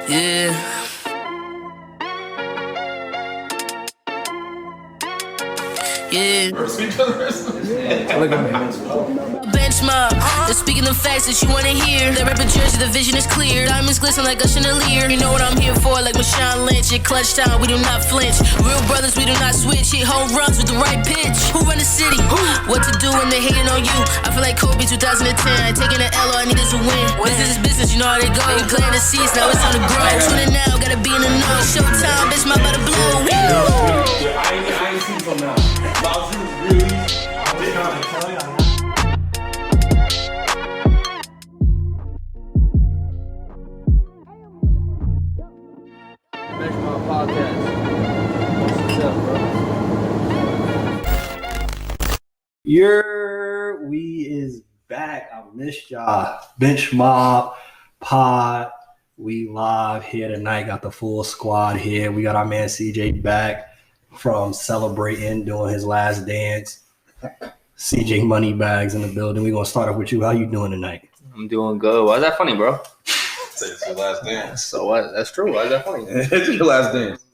Yeah. Yeah. Look at me. Benchmark. They're speaking the facts that you wanna hear. They rep a jersey, the vision is clear. Diamonds glisten like a chandelier. You know what I'm here for, like Marshawn Lynch. At clutch time, we do not flinch. Real brothers, we do not switch. Hit home runs with the right pitch. Who run the city? What to do when they hating on you? I feel like Kobe 2010. I taking an L, all I need is a win. Business is business, you know how they go. They clearing the seats, now it's time to grow. Tuning now, gotta be in the know. Showtime, bitch, my about to blow. I ain't seen from now. Bowser really. I'm just trying to tell you. Podcast. What's up, bro? We is back. I missed y'all. Bench Mob Pod. We live here tonight. Got the full squad here. We got our man CJ back from celebrating, doing his last dance. CJ Moneybags in the building. We're gonna start off with you. How you doing tonight? I'm doing good. Why is that funny, bro? Say it's your last dance. So what? That's true. Why is that funny? It's your last dance.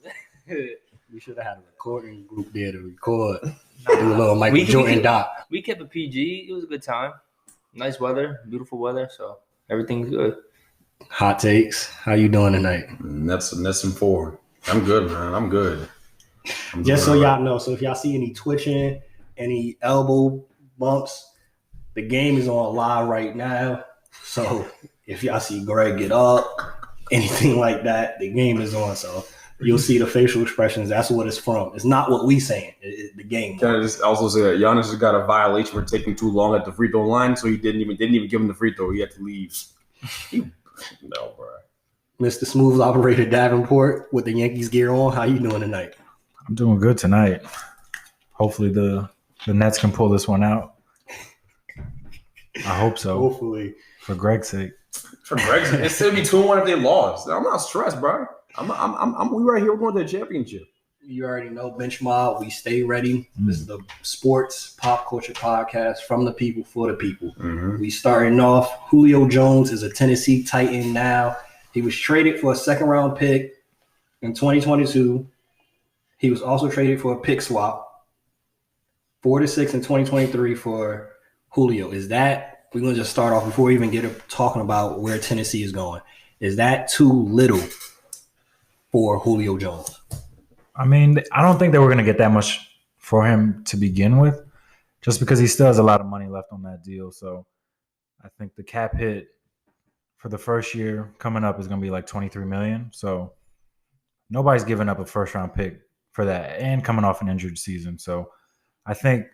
We should have had a recording group there to record. Do a little Michael Jordan doc. We kept it PG. It was a good time. Nice weather, beautiful weather, so everything's good. Hot takes. How you doing tonight? That's and forward. I'm good, man. I'm good. Just so y'all know, so if y'all see any twitching, any elbow bumps, the game is on live right now. So if y'all see Greg get up, anything like that, the game is on. So you'll see the facial expressions. That's what it's from. It's not what we saying. It's the game. Can I just also say that Giannis just got a violation for taking too long at the free throw line, so he didn't even give him the free throw. He had to leave. No, bro. Mr. Smooth Operator Davenport with the Yankees gear on. How you doing tonight? I'm doing good tonight. Hopefully the Nets can pull this one out. I hope so. Hopefully. For Greg's sake. For Greg's sake. It's gonna be 2-1 if they lost. I'm not stressed, bro. We right here. We're going to the championship. You already know, Bench Mob. We stay ready. This is the sports pop culture podcast from the people for the people. Mm-hmm. We starting off. Julio Jones is a Tennessee Titan now. He was traded for a second-round pick in 2022. He was also traded for a pick swap, 4 to 6 in 2023 for Julio. Is that, we're going to just start off before we even get talking about where Tennessee is going. Is that too little for Julio Jones? I mean, I don't think they were going to get that much for him to begin with, just because he still has a lot of money left on that deal. So I think the cap hit for the first year coming up is going to be like $23 million. So nobody's giving up a first-round pick for that, and coming off an injured season. So I think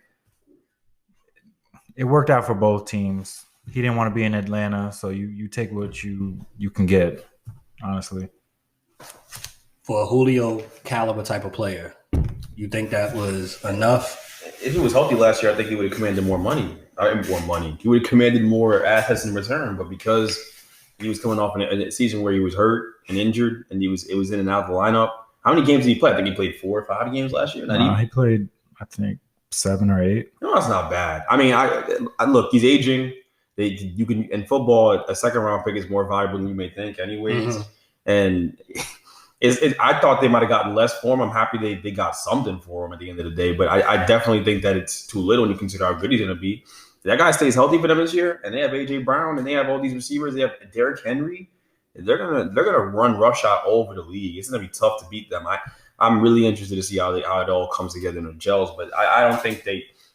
it worked out for both teams. He didn't want to be in Atlanta, so you take what you can get, honestly. For a Julio caliber type of player, you think that was enough? If he was healthy last year, I think he would have commanded more money. He would have commanded more assets in return. But because he was coming off in a season where he was hurt and injured, and it was in and out of the lineup. How many games did he play? I think he played 4 or 5 games last year. He played, I think, 7 or 8. No, that's not bad. I mean, I look, he's aging. You can in football, a second round pick is more valuable than you may think, anyways. Mm-hmm. And I thought they might have gotten less for him. I'm happy they got something for him at the end of the day. But I definitely think that it's too little when you consider how good he's going to be. That guy stays healthy for them this year, and they have AJ Brown, and they have all these receivers. They have Derrick Henry. They're gonna run roughshot all over the league. It's gonna be tough to beat them. I'm really interested to see how it all comes together in the gels. But I don't think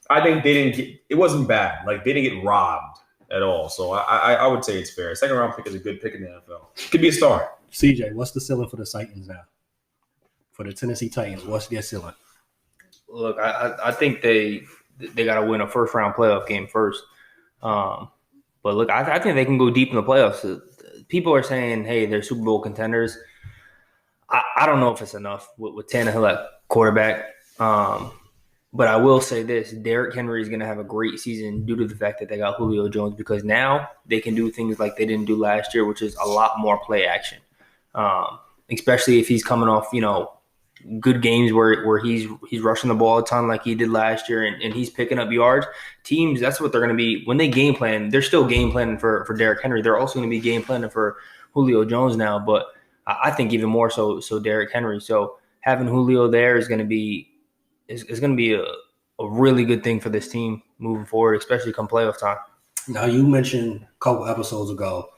I think they didn't get. It wasn't bad. Like, they didn't get robbed at all. So I would say it's fair. A second round pick is a good pick in the NFL. Could be a star. CJ, what's the ceiling for the Titans now? For the Tennessee Titans, what's their ceiling? Look, I think they got to win a first round playoff game first. But look, I think they can go deep in the playoffs. People are saying, hey, they're Super Bowl contenders. I don't know if it's enough with Tannehill at quarterback. But I will say this, Derrick Henry is going to have a great season due to the fact that they got Julio Jones, because now they can do things like they didn't do last year, which is a lot more play action. Especially if he's coming off, good games where he's rushing the ball a ton like he did last year, and he's picking up yards. Teams, that's what they're going to be. When they game plan, they're still game planning for Derrick Henry. They're also going to be game planning for Julio Jones now. But I think even more so Derrick Henry. So having Julio there is going to be a really good thing for this team moving forward, especially come playoff time. Now, you mentioned a couple episodes ago,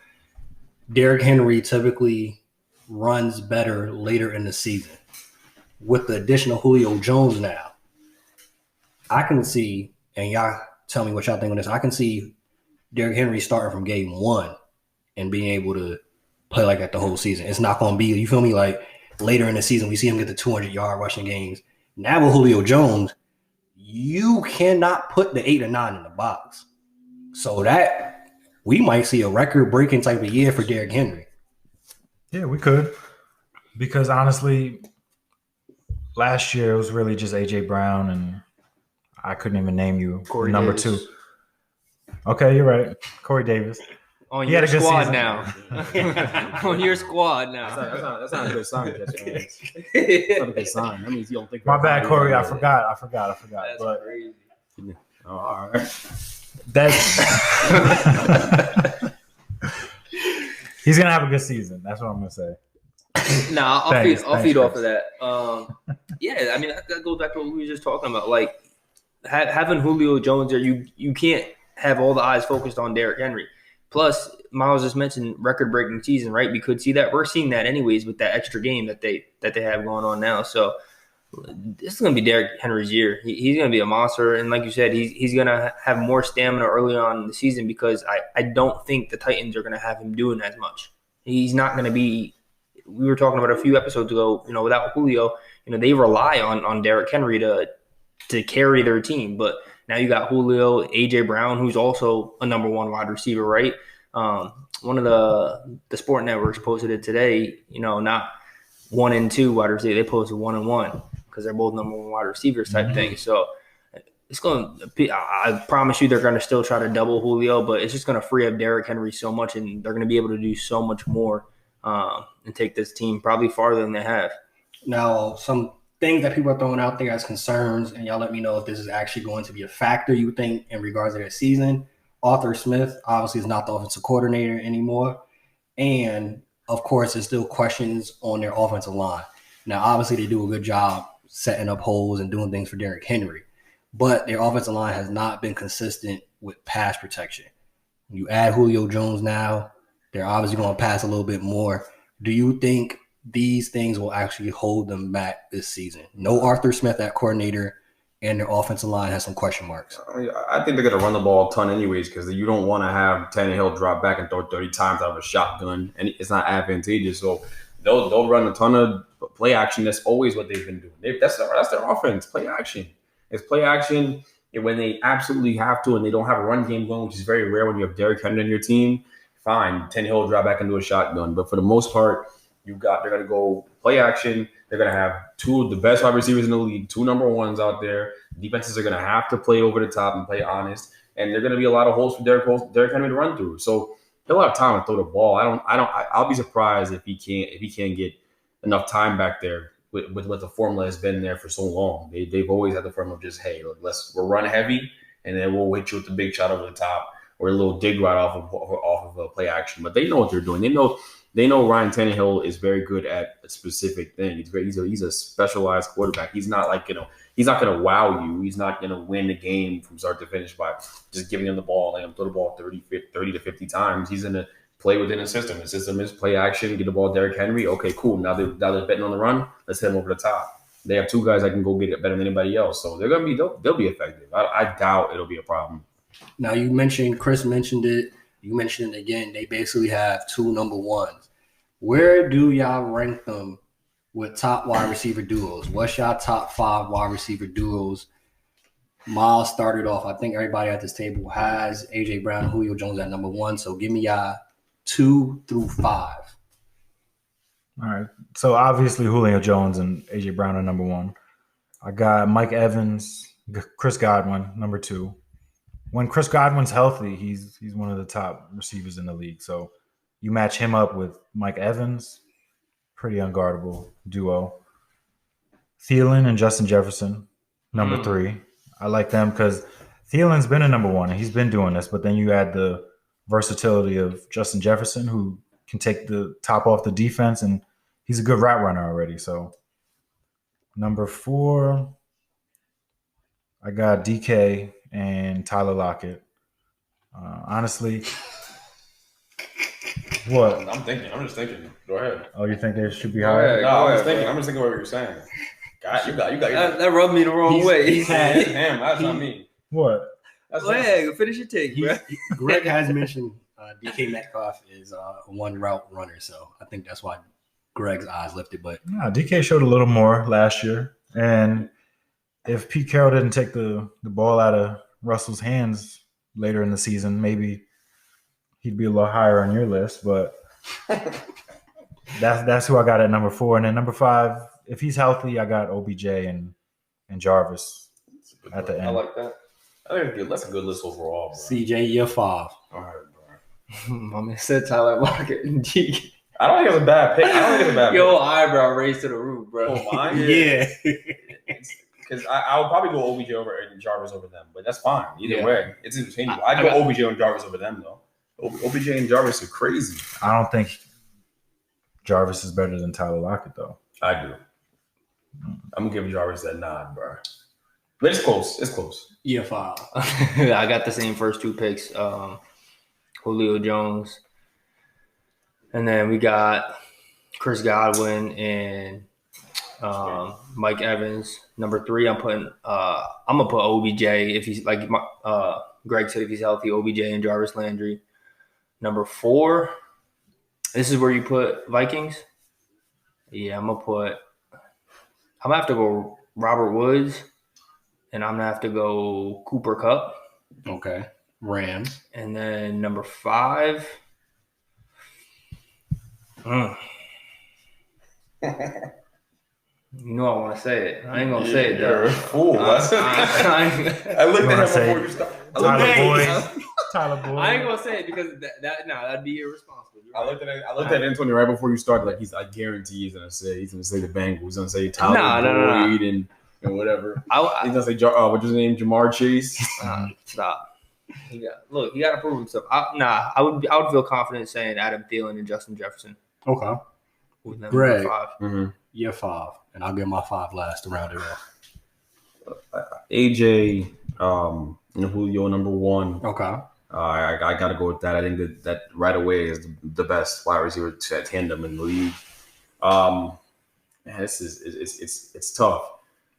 Derrick Henry typically runs better later in the season. With the addition of Julio Jones now, I can see, and y'all tell me what y'all think on this, I can see Derrick Henry starting from game one and being able to play like that the whole season. It's not going to be, you feel me, like later in the season, we see him get the 200-yard rushing games. Now with Julio Jones, you cannot put the 8 or 9 in the box. So that we might see a record-breaking type of year for Derrick Henry. Yeah, we could. Because honestly, last year it was really just A.J. Brown, and I couldn't even name you Corey number Davis. 2. Okay, you're right. Corey Davis. On He your had a good squad season. now. On your squad now. That's not a good sign, Jets fans. That's not a good sign. That means you don't think. My bad, Corey. I forgot. That's But crazy. Oh, all right. that's he's gonna have a good season. That's what I'm gonna say. Nah, I'll Thanks, feed off Chris. of that. Yeah, I mean that goes back to what we were just talking about. Like having Julio Jones there, you can't have all the eyes focused on Derrick Henry. Plus, Miles just mentioned record-breaking season, right? We could see that. We're seeing that anyways with that extra game that they have going on now. So this is going to be Derrick Henry's year. He's going to be a monster, and like you said, he's going to have more stamina early on in the season because I don't think the Titans are going to have him doing as much. He's not going to be. We were talking about a few episodes ago. Without Julio, they rely on Derrick Henry to carry their team, but now you got Julio, A.J. Brown, who's also a number 1 wide receiver, right? One of the sport networks posted it today, not 1 and 2 wide receiver. They posted 1 and 1 because they're both number 1 wide receivers type thing. So it's going to be, I promise you they're going to still try to double Julio, but it's just going to free up Derrick Henry so much, and they're going to be able to do so much more and take this team probably farther than they have. Now, some things that people are throwing out there as concerns, and y'all let me know if this is actually going to be a factor you think in regards to their season. Arthur Smith obviously is not the offensive coordinator anymore. And, of course, there's still questions on their offensive line. Now, obviously, they do a good job setting up holes and doing things for Derrick Henry. But their offensive line has not been consistent with pass protection. You add Julio Jones now, they're obviously going to pass a little bit more. Do you think these things will actually hold them back this season? No Arthur Smith at coordinator, and their offensive line has some question marks. I think they're going to run the ball a ton anyways because you don't want to have Tannehill drop back and throw 30 times out of a shotgun, and it's not advantageous. So they'll run a ton of play action. That's always what they've been doing. That's their offense, play action. It's play action when they absolutely have to and they don't have a run game going, which is very rare when you have Derrick Henry on your team. Fine, Tannehill will drop back into a shotgun. But for the most part, they're going to go play action. They're going to have 2 of the best wide receivers in the league, 2 number 1s out there. Defenses are going to have to play over the top and play honest. And there are going to be a lot of holes for Derrick Henry to run through. So he'll have time to throw the ball. I'll be surprised if he can't get enough time back there with what the formula has been there for so long. They've always had the formula of just, hey, we'll run heavy and then we'll hit you with the big shot over the top or a little dig right off of a play action. But they know what they're doing. They know Ryan Tannehill is very good at a specific thing. He's a specialized quarterback. He's not like, he's not going to wow you. He's not going to win the game from start to finish by just giving him the ball, letting him throw the ball 30 to 50 times. He's going to play within a system. The system is play action, get the ball Derrick Henry. Okay, cool. Now they're betting on the run. Let's hit him over the top. They have 2 guys that can go get it better than anybody else. So they'll be effective. I doubt it'll be a problem. Now, Chris mentioned it. You mentioned it again. They basically have 2 number 1s. Where do y'all rank them with top wide receiver duos? What's y'all top 5 wide receiver duos? Miles started off. I think everybody at this table has A.J. Brown and Julio Jones at number 1. So give me y'all 2 through 5. All right. So obviously Julio Jones and A.J. Brown are number 1. I got Mike Evans, Chris Godwin, number 2. When Chris Godwin's healthy, he's one of the top receivers in the league. So you match him up with Mike Evans, pretty unguardable duo. Thielen and Justin Jefferson, number 3. I like them because Thielen's been a number 1 and he's been doing this. But then you add the versatility of Justin Jefferson, who can take the top off the defense and he's a good route runner already. So number 4, I got DK and Tyler Lockett. Honestly, what? I'm thinking. I'm just thinking. Go ahead. Oh, you think they should be Go higher? ahead. No, I'm just bro. thinking. I'm just thinking what you're saying. God, you got. That rubbed me the wrong way. He's had, Damn, that's not me. What? That's Go him. ahead, finish your take, bro. Greg has mentioned DK Metcalf is a one route runner, so I think that's why Greg's eyes lifted. But No, DK showed a little more last year, and if Pete Carroll didn't take the ball out of Russell's hands later in the season, maybe he'd be a little higher on your list. But that's who I got at number 4, and then number 5, if he's healthy, I got OBJ and Jarvis at the end. I like that. I think that's a good list overall, bro. CJ, year 5. All right, bro. My man said Tyler Lockett and DK. I don't think it's a bad pick. I don't think it's a bad Yo, pick. eyebrow raised to the roof, bro. Oh, mine? Yeah. Because I would probably go OBJ over and Jarvis over them, but that's fine. Either Yeah. way, it's interchangeable. I'd go OBJ and Jarvis over them, though. OBJ and Jarvis are crazy. I don't think Jarvis is better than Tyler Lockett, though. I do. I'm going to give Jarvis that nod, bro. But it's close. It's close. Year 5. I got the same first 2 picks. Julio Jones. And then we got Chris Godwin and Mike Evans. Number 3, I'm gonna put OBJ if he's like Greg said, if he's healthy, OBJ and Jarvis Landry. Number 4, this is where you put Vikings. Yeah, I'm gonna have to go Robert Woods, and I'm gonna have to go Cooper Kupp. Okay. Rams. And then number 5. You know I want to say it. I ain't gonna say it You're though. a fool. I I looked You wanna at say him before you started. Tyler Hey. Boyd. Tyler Boyd. ain't gonna say it because that'd be irresponsible. You're I right. looked at Antonio right before you started. Like I guarantee he's gonna say the Bengals. He's gonna say Tyler No. Boyd and whatever. He's I, gonna say what's his name, Jamar Chase. stop. He got to prove himself. I would feel confident saying Adam Thielen and Justin Jefferson. Okay. With them Greg. number 5. Mm-hmm. Year 5. And I'll give my 5 last to round it off. AJ, and Julio number 1. Okay. I got to go with that. I think that right away is the best wide receiver tandem in the league. Man, this is it's tough.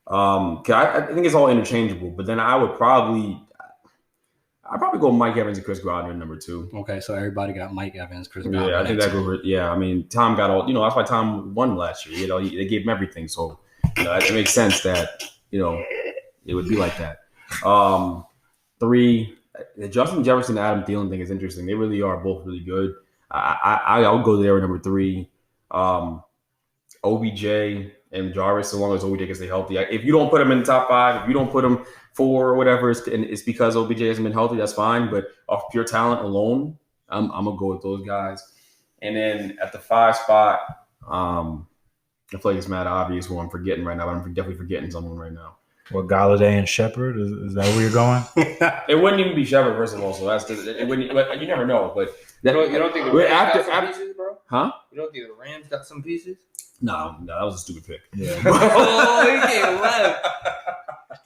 I think it's all interchangeable, but then I'd probably go Mike Evans and Chris Godwin at number 2. Okay, so everybody got Mike Evans, Chris Godwin. Yeah, I think that goes. Yeah, I mean, Tom got all. That's why Tom won last year. They gave him everything, so it makes sense that it would be like that. 3, the Justin Jefferson and Adam Thielen thing is interesting. They really are both really good. I would go there at number 3. OBJ and Jarvis, so long as OBJ can stay healthy. If you don't put him in the top 5, if you don't put him 4 or whatever, it's because OBJ hasn't been healthy. That's fine. But off pure talent alone, I'm gonna go with those guys. And then at the 5 spot, I feel like it's mad obvious who I'm forgetting right now, but I'm definitely forgetting someone right now. What, Galladay and Shepard? Is that where you're going? It wouldn't even be Shepard, first of all. So that's it. Wouldn't. But you never know. But You don't think the We're Rams after- got some pieces, bro? huh? You don't think the Rams got some pieces? No, that was a stupid pick. Yeah. Oh, he came left.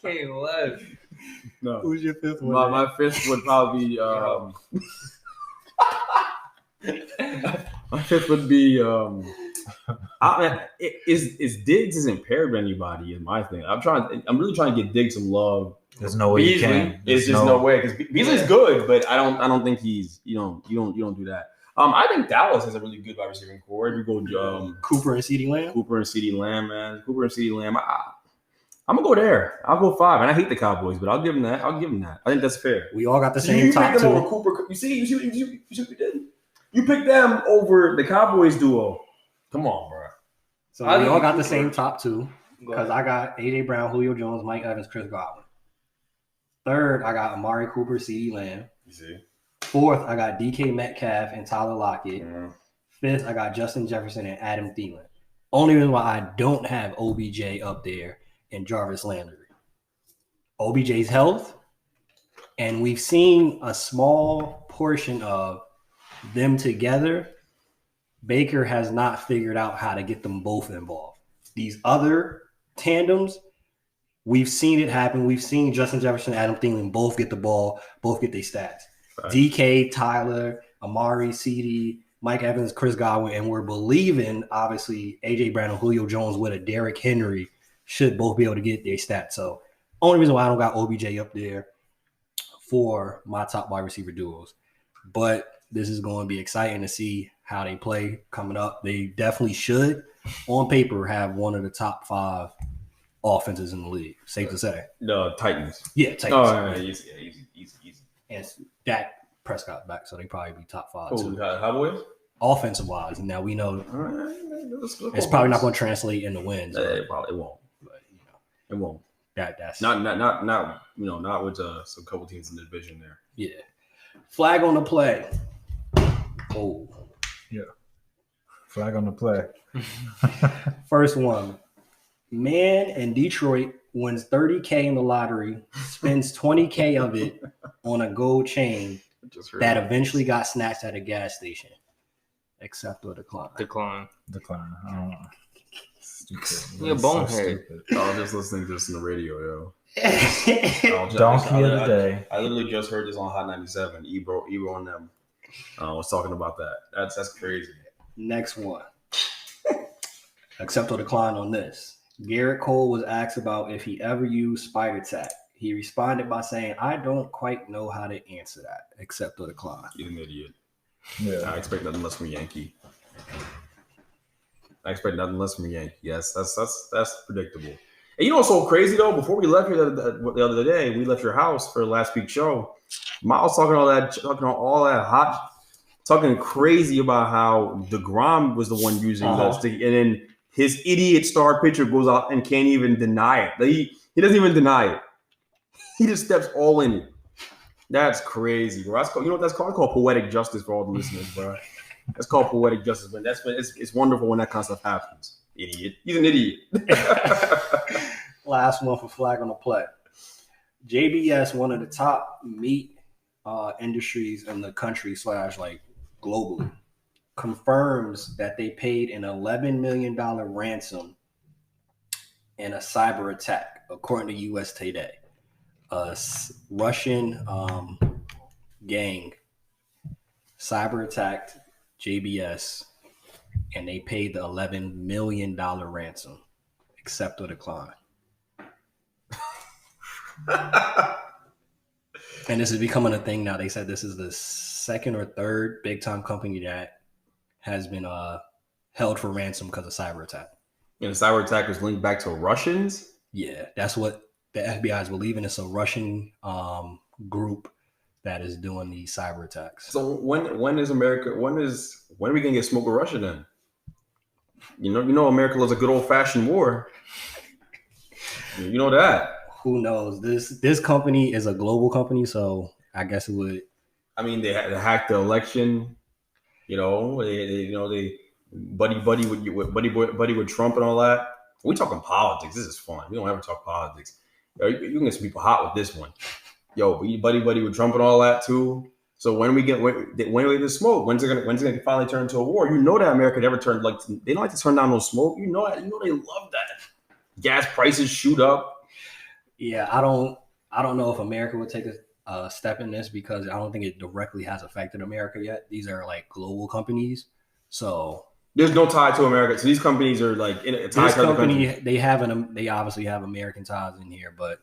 Came left. No. Who's your 5th one? My 5th would probably be. My 5th would be. Is Diggs is impaired by anybody? Is my thing. I'm really trying to get Diggs some love. There's no way you Beasley can. is just no way because Beasley's good, but I don't think he's you don't do that. I think Dallas has a really good wide receiving core. If you go Cooper and CeeDee Lamb? Cooper and CeeDee Lamb, man. Cooper and CeeDee Lamb. I'm gonna go there. I'll go 5, and I hate the Cowboys, but I'll give them that. I think that's fair. We all got the You same top picked them 2. over Cooper. You see what you did? You picked them over the Cowboys duo. Come on, bro. So I we think all got the Cooper. same top 2 Go because ahead. I got AJ Brown, Julio Jones, Mike Evans, Chris Godwin. 3rd, I got Amari Cooper, CeeDee Lamb. You see? 4th, I got DK Metcalf and Tyler Lockett. Mhm. 5th, I got Justin Jefferson and Adam Thielen. Only reason why I don't have OBJ up there and Jarvis Landry. OBJ's health, and we've seen a small portion of them together Baker has not figured out how to get them both involved. These other tandems, we've seen it happen. We've seen Justin Jefferson, Adam Thielen both get the ball, both get their stats. Right. DK, Tyler, Amari, CD, Mike Evans, Chris Godwin, and we're believing, obviously, AJ Brown and Julio Jones with a Derrick Henry should both be able to get their stats. So, only reason why I don't got OBJ up there for my top wide receiver duos. But this is going to be exciting to see how they play coming up. They definitely should, on paper, have one of the top 5 offenses in the league. Safe to say. The Titans. Yeah, Titans. Oh, yeah, easy. And Dak Prescott back, so they probably be top 5 Oh, too. we got Cowboys? Offensive wise, and now we know All right. it's probably not going to translate into wins. It probably won't. But It won't. that's Not not with some couple teams in the division there. yeah. Flag on the play. Oh, Flag on the play. first one. Man in Detroit wins $30K in the lottery, spends $20K of it on a gold chain that eventually got snatched at a gas station. Accept or decline? Decline. Decline. I don't know. Stupid. You're a bonehead. stupid. I was just listening to this on the radio, yo. Donkey of the day. I literally just heard this on Hot 97. Ebro and them was talking about that. That's crazy. Next one. Accept or decline on this. Garrett Cole was asked about if he ever used Spider Tack. He responded by saying, I don't quite know how to answer that. Accept or decline? You're an idiot. Yeah. I expect nothing less from a Yankee. Yes, that's predictable. And you know what's so crazy though? Before we left here the other day, we left your house for last week's show. Miles talking crazy about how DeGrom was the one using those things, and then his idiot star pitcher goes out and can't even deny it. He doesn't even deny it. He just steps all in it. That's crazy, bro. You know what that's called? It's called poetic justice for all the listeners, bro. That's called poetic justice. But it's wonderful when that kind of stuff happens. Idiot. He's an idiot. Last one for flag on the play. JBS, one of the top meat industries in the country / like globally, confirms that they paid an $11 million ransom in a cyber attack, according to US Today. A Russian gang cyber attacked JBS, and they paid the $11 million ransom. Accept or decline? And this is becoming a thing now. They said this is the second or third big time company that has been held for ransom because of cyber attack. And the cyber attack was linked back to Russians? Yeah, that's what the FBI is believing. It's a Russian group that is doing these cyber attacks. So when are we gonna get smoke with Russia then? You know America loves a good old fashioned war. You know that. Who knows? This company is a global company, so I guess it would. I mean, they hacked the election. They buddy with Trump and all that. We talking politics. This is fun. We don't ever talk politics. You can get some people hot with this one. Yo, buddy with Trump and all that too. So when we get the smoke, when's it gonna finally turn into a war? You know that America never turned they don't like to turn down no smoke. You know they love that. Gas prices shoot up. Yeah, I don't know if America would take a step in this because I don't think it directly has affected America yet. These are like global companies, so there's no tie to America. So these companies are like in a tie this to other company. countries. They obviously have American ties in here, but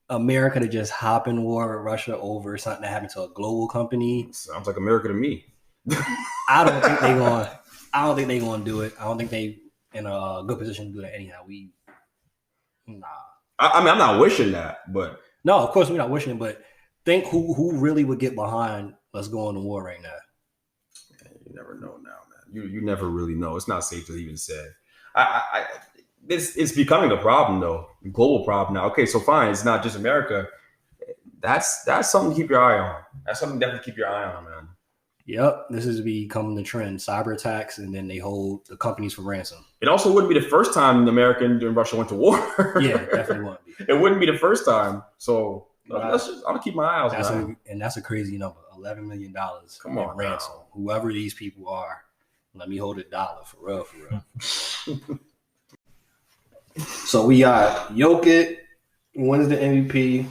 America to just hop in war with Russia over something that happened to a global company Sounds like America to me. I don't think they're gonna do it. I don't think they in a good position to do that anyhow. Nah. I mean, I'm not wishing that, but No, of course we're not wishing it, but think who really would get behind let's go into war right now. you never know now, man. You never really know. It's not safe to even say. It's becoming a problem though, a global problem now. Okay, so fine, it's not just America. That's something to keep your eye on. That's something to definitely keep your eye on, man. Yep, this is becoming the trend. Cyber attacks, and then they hold the companies for ransom. It also wouldn't be the first time America and Russia went to war. Yeah, definitely won't be. It wouldn't be the first time. So I'm gonna keep my eye out. That's a crazy number. $11 million Come on, ransom. now. Whoever these people are, Let me hold $1 for real, for real. So we got Jokic wins the MVP,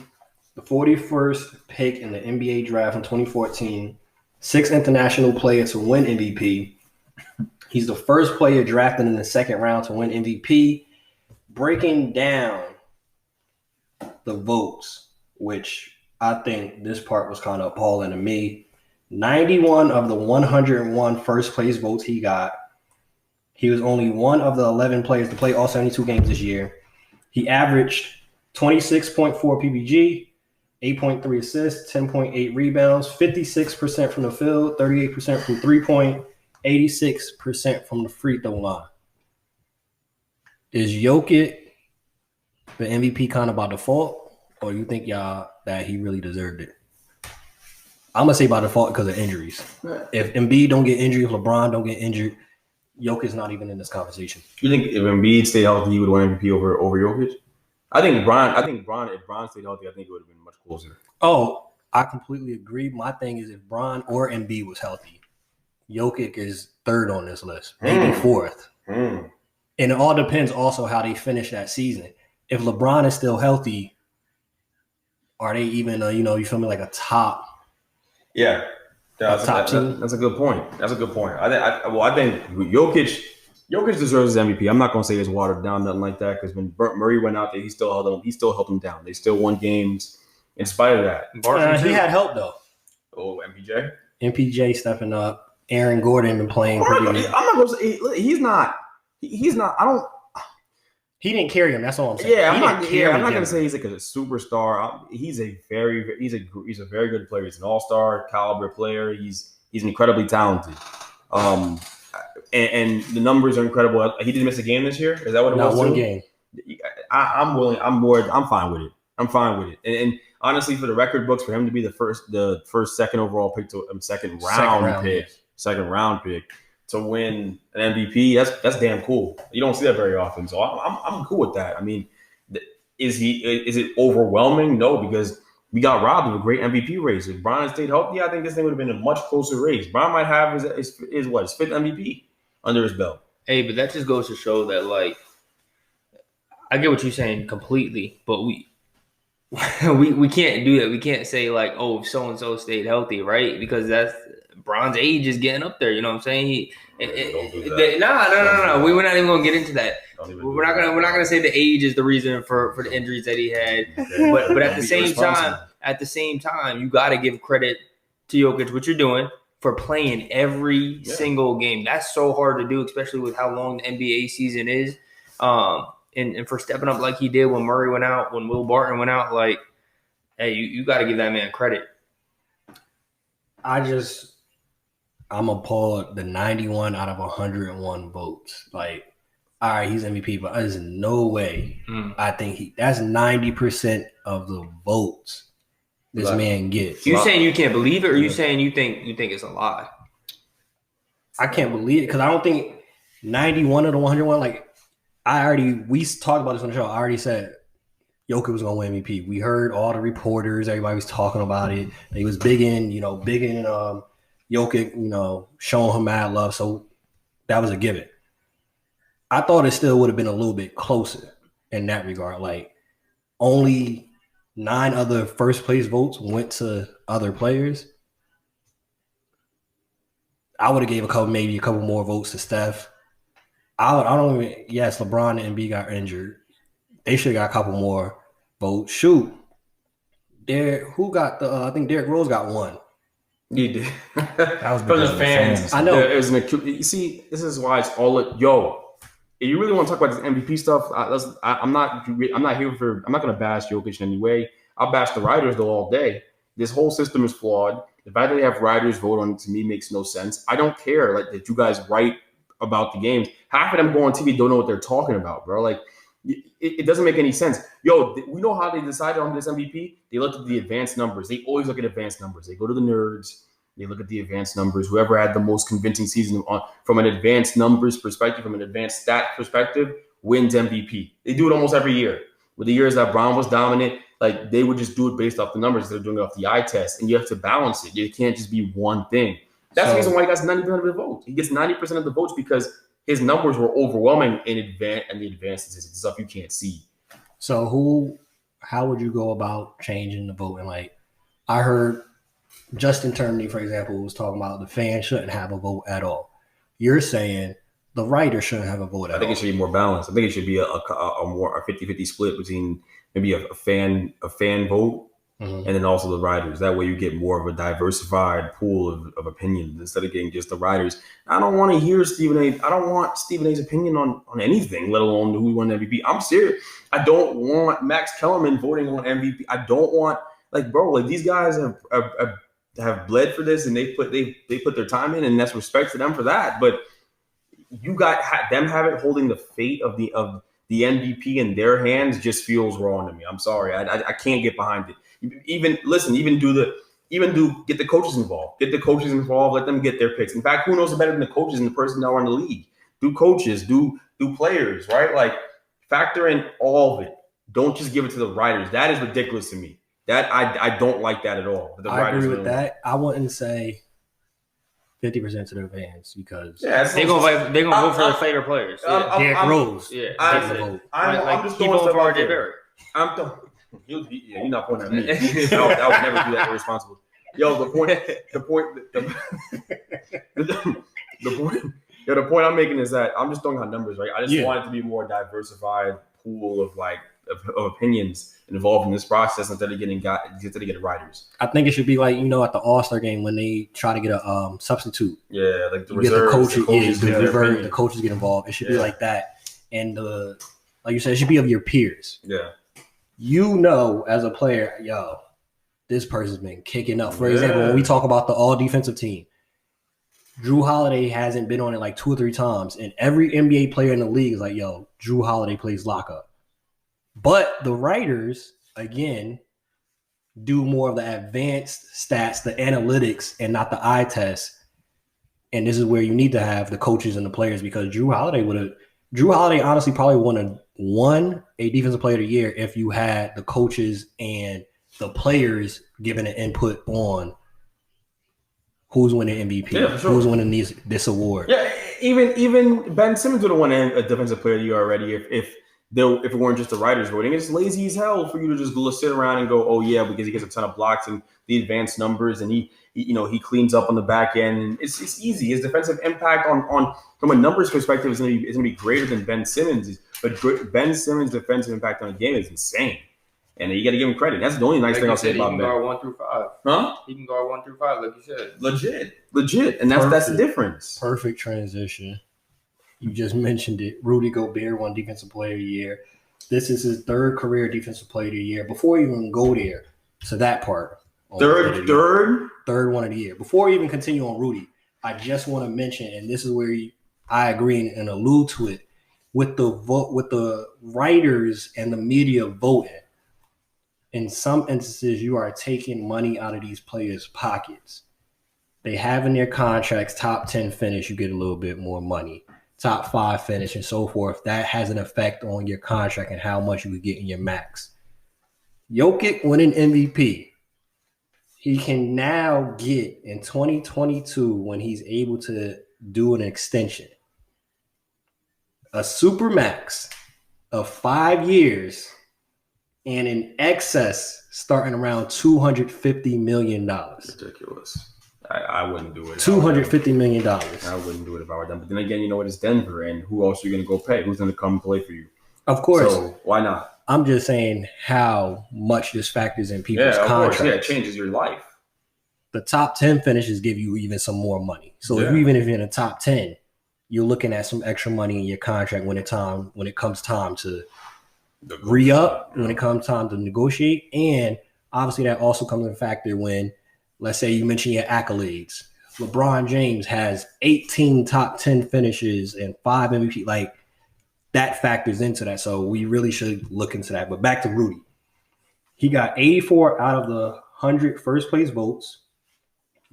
the 41st pick in the NBA draft in 2014, 6th international player to win MVP. He's the first player drafted in the second round to win MVP. Breaking down the votes, which I think this part was kind of appalling to me. 91 of the 101 first place votes he got. He was only one of the 11 players to play all 72 games this year. He averaged 26.4 PPG, 8.3 assists, 10.8 rebounds, 56% from the field, 38% from three-point, 86% from the free throw line. Is Jokic the MVP kind of by default, or you think y'all that he really deserved it? I'm going to say by default because of injuries. If Embiid don't get injured, if LeBron don't get injured, Jokic's not even in this conversation. You think if Embiid stayed healthy, he would win MVP over Jokic? I think if Bron stayed healthy, I think it would have been much closer. Oh, I completely agree. My thing is if Bron or Embiid was healthy, Jokic is third on this list, maybe fourth. And it all depends also how they finish that season. If LeBron is still healthy, are they even, you feel me, like a top? Yeah. That's a good point. That's a good point. I think Jokic deserves his MVP. I'm not going to say it's watered down, nothing like that, because when Murray went out there, he still held them down. They still won games in spite of that. He had help, though. Oh, MPJ? MPJ stepping up. Aaron Gordon been playing pretty good. I'm not going to say he's not. He didn't carry him. That's all I'm saying. Yeah, I'm not going to say he's like a superstar. He's a very good player. He's an all-star caliber player. He's incredibly talented. And the numbers are incredible. He didn't miss a game this year. Is that what it was? Not one game. I'm willing. I'm bored. I'm fine with it. And honestly, for the record books, for him to be the first second overall pick to second round pick to win an MVP, that's damn cool. You don't see that very often, so I'm cool with that. I mean, is it overwhelming? No, because we got robbed of a great MVP race. If Bron stayed healthy, I think this thing would have been a much closer race. Bron might have his fifth MVP under his belt. Hey, but that just goes to show that, like, I get what you're saying completely, but we can't do that. We can't say like, oh, if so and so stayed healthy, right? Because that's Bron's age is getting up there. You know what I'm saying? Don't do that. No. We're not even gonna get into that. We're not gonna say the age is the reason for the injuries that he had. But at the same time, you got to give credit to Jokic, what you're doing, for playing every single game. That's so hard to do, especially with how long the NBA season is. And for stepping up like he did when Murray went out, when Will Barton went out, like, hey, you got to give that man credit. I'm appalled the 91 out of 101 votes. Like, all right, he's MVP, but there's no way I think that's 90% of the votes this man gets. You saying you can't believe it, or you saying you think it's a lie? I can't believe it because I don't think 91 of the 101, like, we talked about this on the show. I already said Jokic was going to win MVP. We heard all the reporters, everybody was talking about it. He was big in Jokic, showing him mad love. So that was a given. I thought it still would have been a little bit closer in that regard. Like, only 9 other first place votes went to other players. I would have gave maybe a couple more votes to Steph. Yes, LeBron and Embiid got injured. They should have got a couple more votes. Shoot. I think Derrick Rose got 1. He did. That was from the because fans. I know. It was you see, this is why it's all if you really want to talk about this MVP stuff, I'm not going to bash Jokic in any way. I'll bash the writers though all day. This whole system is flawed. The fact that they have writers vote on it, to me, makes no sense. I don't care like that you guys write about the games. Half of them go on TV, don't know what they're talking about, bro. Like, it doesn't make any sense. We know how they decided on this MVP. They looked at the advanced numbers. They always look at advanced numbers. They go to the nerds. They look at the advanced numbers. Whoever had the most convincing season from an advanced numbers perspective, from an advanced stat perspective, wins MVP. They do it almost every year. With the years that Brown was dominant, like, they would just do it based off the numbers. They're doing it off the eye test, and you have to balance it. You can't just be one thing. That's the reason why he got 90% of the votes. He gets 90% of the votes because his numbers were overwhelming in advance, and the advanced statistics, stuff you can't see. So how would you go about changing the voting? Like, I heard Justin Termini, for example, was talking about the fans shouldn't have a vote at all. You're saying the writers shouldn't have a vote at all. I think it should be more balanced. I think it should be a more 50-50 split between maybe a fan vote and then also the writers. That way you get more of a diversified pool of opinions instead of getting just the writers. I don't want to hear Stephen A. I don't want Stephen A's opinion on anything, let alone who won MVP. I'm serious. I don't want Max Kellerman voting on MVP. I don't want these guys have bled for this and they put their time in, and that's respect to them for that. But you got them holding the fate of the MVP in their hands just feels wrong to me. I'm sorry. I can't get behind it. Get the coaches involved. Get the coaches involved. Let them get their picks. In fact, who knows better than the coaches and the personnel in the league? Do coaches, do players, right? Like, factor in all of it. Don't just give it to the writers. That is ridiculous to me. That I don't like that at all. I agree with that. I wouldn't say 50% to their fans because they're gonna vote for their favorite players. Derrick Rose. Yeah, I'm just keep going voting for for RJ Barrett. You're not pointing at me. I would never do that irresponsible. Yo, the point I'm making is that I'm just throwing out numbers, right? I just want it to be more diversified pool of opinions involved in this process instead of getting writers. I think it should be like, at the All-Star game when they try to get a substitute. Yeah, like the reserves. The coaches get involved. It should be like that. And like you said, it should be of your peers. Yeah. As a player, this person's been kicking up. For example, when we talk about the all-defensive team, Drew Holiday hasn't been on it like 2 or 3 times, and every NBA player in the league is like, Drew Holiday plays lockup. But the writers, again, do more of the advanced stats, the analytics, and not the eye test. And this is where you need to have the coaches and the players, because Drew Holiday honestly probably won a defensive player of the year if you had the coaches and the players giving an input on who's winning MVP, who's winning this award. Yeah, even Ben Simmons would have won a defensive player of the year already if it weren't just the writers voting. It's lazy as hell for you to just sit around and go, oh yeah, because he gets a ton of blocks and the advanced numbers and he cleans up on the back end. It's easy. His defensive impact on from a numbers perspective is going to be greater than Ben Simmons'. But Ben Simmons' defensive impact on the game is insane, and you got to give him credit. That's the only nice thing I'll say about Ben. He can guard 1 through 5. Huh? He can guard 1 through 5, like you said. Legit, and that's the difference. Perfect transition. You just mentioned it. Rudy Gobert won Defensive Player of the Year. This is his 3rd career Defensive Player of the Year. Before we even go there to that part, third one of the year. Before we even continue on Rudy, I just want to mention, and this is where I agree and allude to it, with the writers and the media voting. In some instances, you are taking money out of these players' pockets. They have in their contracts top 10 finish, you get a little bit more money. Top 5 finish and so forth. That has an effect on your contract and how much you could get in your max. Jokic winning MVP. He can now get in 2022, when he's able to do an extension, a super max of 5 years and in excess starting around $250 million. Ridiculous. I wouldn't do it. $250 million. I wouldn't do it if I were them. But then again, it's Denver, and who else are you going to go pay? Who's going to come play for you? Of course. So why not? I'm just saying how much this factors in people's contracts. Yeah, it changes your life. The top 10 finishes give you even some more money. So if you're in the top 10, you're looking at some extra money in your contract when it comes time to re-up, when it comes time to negotiate. And obviously that also comes in factor when, let's say you mention your accolades. LeBron James has 18 top 10 finishes and 5 MVP. Like, that factors into that. So we really should look into that. But back to Rudy. He got 84 out of the 100 first place votes.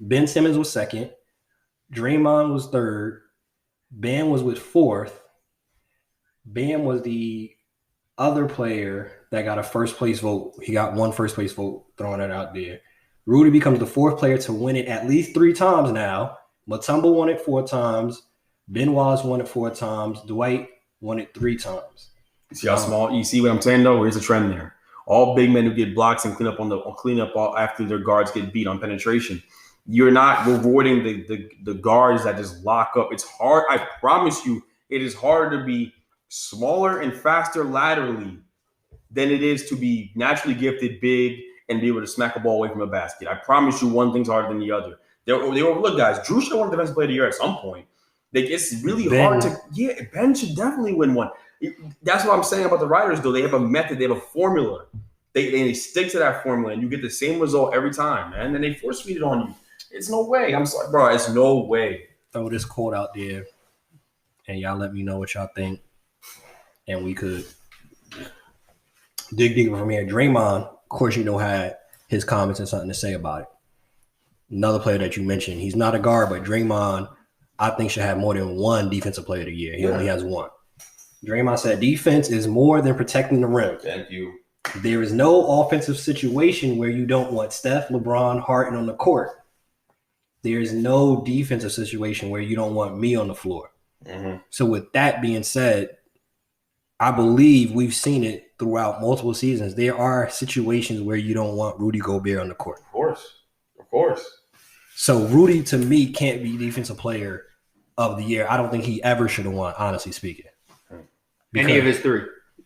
Ben Simmons was 2nd. Draymond was 3rd. Bam was with 4th. Bam was the other player that got a first place vote. He got 1 first place vote, throwing it out there. Rudy becomes the 4th player to win it at least 3 times now, Mutombo won it 4 times. Ben Wallace won it 4 times. Dwight won it 3 times. See how small? You see what I'm saying though? Here's a trend there. All big men who get blocks and clean up all after their guards get beat on penetration. You're not rewarding the guards that just lock up. It's hard. I promise you, it is harder to be smaller and faster laterally than it is to be naturally gifted, big, and be able to smack a ball away from a basket. I promise you, one thing's harder than the other. They overlook guys. Drew should have won Defensive Player of the Year at some point. It's really hard to. Yeah, Ben should definitely win one. That's what I'm saying about the writers, though. They have a method. They have a formula. They stick to that formula, and you get the same result every time, man. And they force feed it on you. It's no way. I'm sorry, bro. It's no way. Throw this quote out there, and y'all let me know what y'all think, and we could dig deeper from here. Draymond, of course, had his comments and something to say about it. Another player that you mentioned, he's not a guard, but Draymond, I think, should have more than one Defensive Player of the Year. He only has one. Draymond said, defense is more than protecting the rim. Thank you. There is no offensive situation where you don't want Steph, LeBron, Harden on the court. There is no defensive situation where you don't want me on the floor. Mm-hmm. So with that being said, I believe we've seen it throughout multiple seasons. There are situations where you don't want Rudy Gobert on the court. Of course. So Rudy, to me, can't be Defensive Player of the Year. I don't think he ever should have won, honestly speaking. Any of his 3.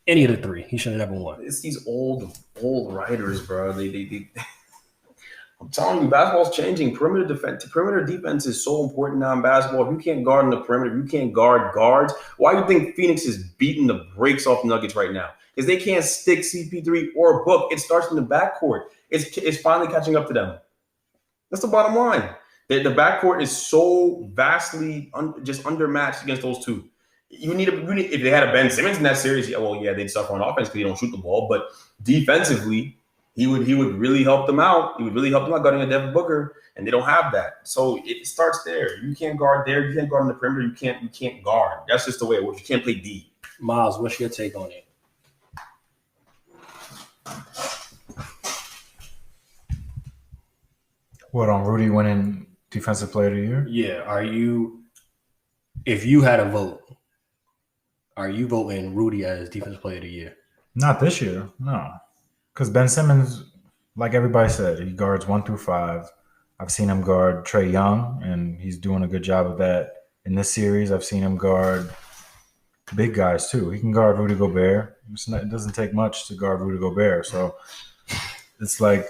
Any of the 3. He should have never won. It's these old writers, bro. They I'm telling you, basketball's changing. Perimeter defense is so important now in basketball. If you can't guard in the perimeter, if you can't guard guards. Why do you think Phoenix is beating the brakes off the Nuggets right now? Because they can't stick CP3 or Book. It starts in the backcourt. It's finally catching up to them. That's the bottom line. The backcourt is so vastly just undermatched against those two. You need if they had a Ben Simmons in that series, they'd suffer on offense because they don't shoot the ball. But defensively, he would really help them out. He would really help them out guarding a Devin Booker, and they don't have that. So it starts there. You can't guard there. You can't guard on the perimeter. You can't guard. That's just the way it works. You can't play D. Miles, what's your take on it? What, on Rudy winning Defensive Player of the Year? Yeah. If you had a vote, are you voting Rudy as Defensive Player of the Year? Not this year, no. Because Ben Simmons, like everybody said, he guards 1 through 5. I've seen him guard Trae Young, and he's doing a good job of that. In this series, I've seen him guard big guys, too. He can guard Rudy Gobert. It doesn't take much to guard Rudy Gobert. So it's like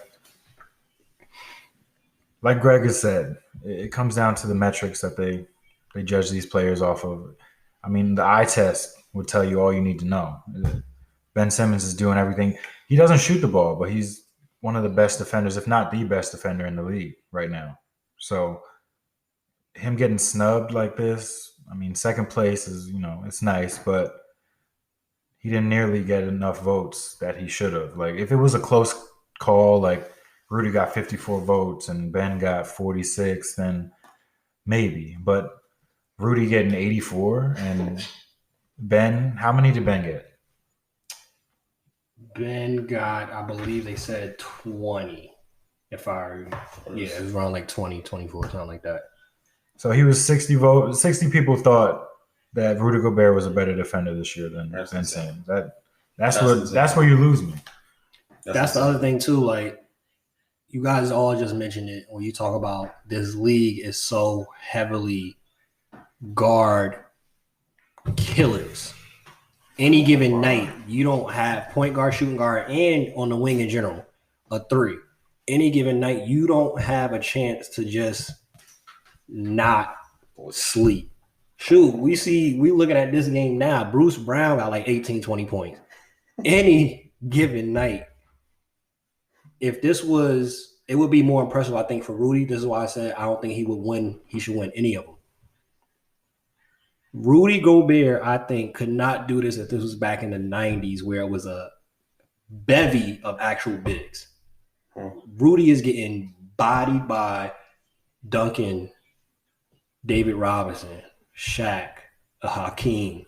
Greg has said, it comes down to the metrics that they judge these players off of. I mean, the eye test would tell you all you need to know. Ben Simmons is doing everything. He doesn't shoot the ball, but he's one of the best defenders, if not the best defender in the league right now. So him getting snubbed like this, I mean, second place is, it's nice, but he didn't nearly get enough votes that he should have. Like, if it was a close call, like Rudy got 54 votes and Ben got 46, then maybe. But Rudy getting 84 and Ben, how many did Ben get? Ben got, I believe they said 20. It was around like 20, 24, something like that. So he was 60 votes. 60 people thought that Rudy Gobert was a better defender this year than Ben Simmons. That's where you lose me. That's the other thing too. Like, you guys all just mentioned it when you talk about this league is so heavily guard killers. Any given night, you don't have point guard, shooting guard, and on the wing in general, a 3. Any given night, you don't have a chance to just not sleep. Shoot, we looking at this game now. Bruce Brown got like 18, 20 points. Any given night. If this was, it would be more impressive, I think, for Rudy. This is why I said I don't think he should win any of them. Rudy Gobert, I think, could not do this if this was back in the 90s where it was a bevy of actual bigs. Rudy is getting bodied by Duncan, David Robinson, Shaq, Hakeem.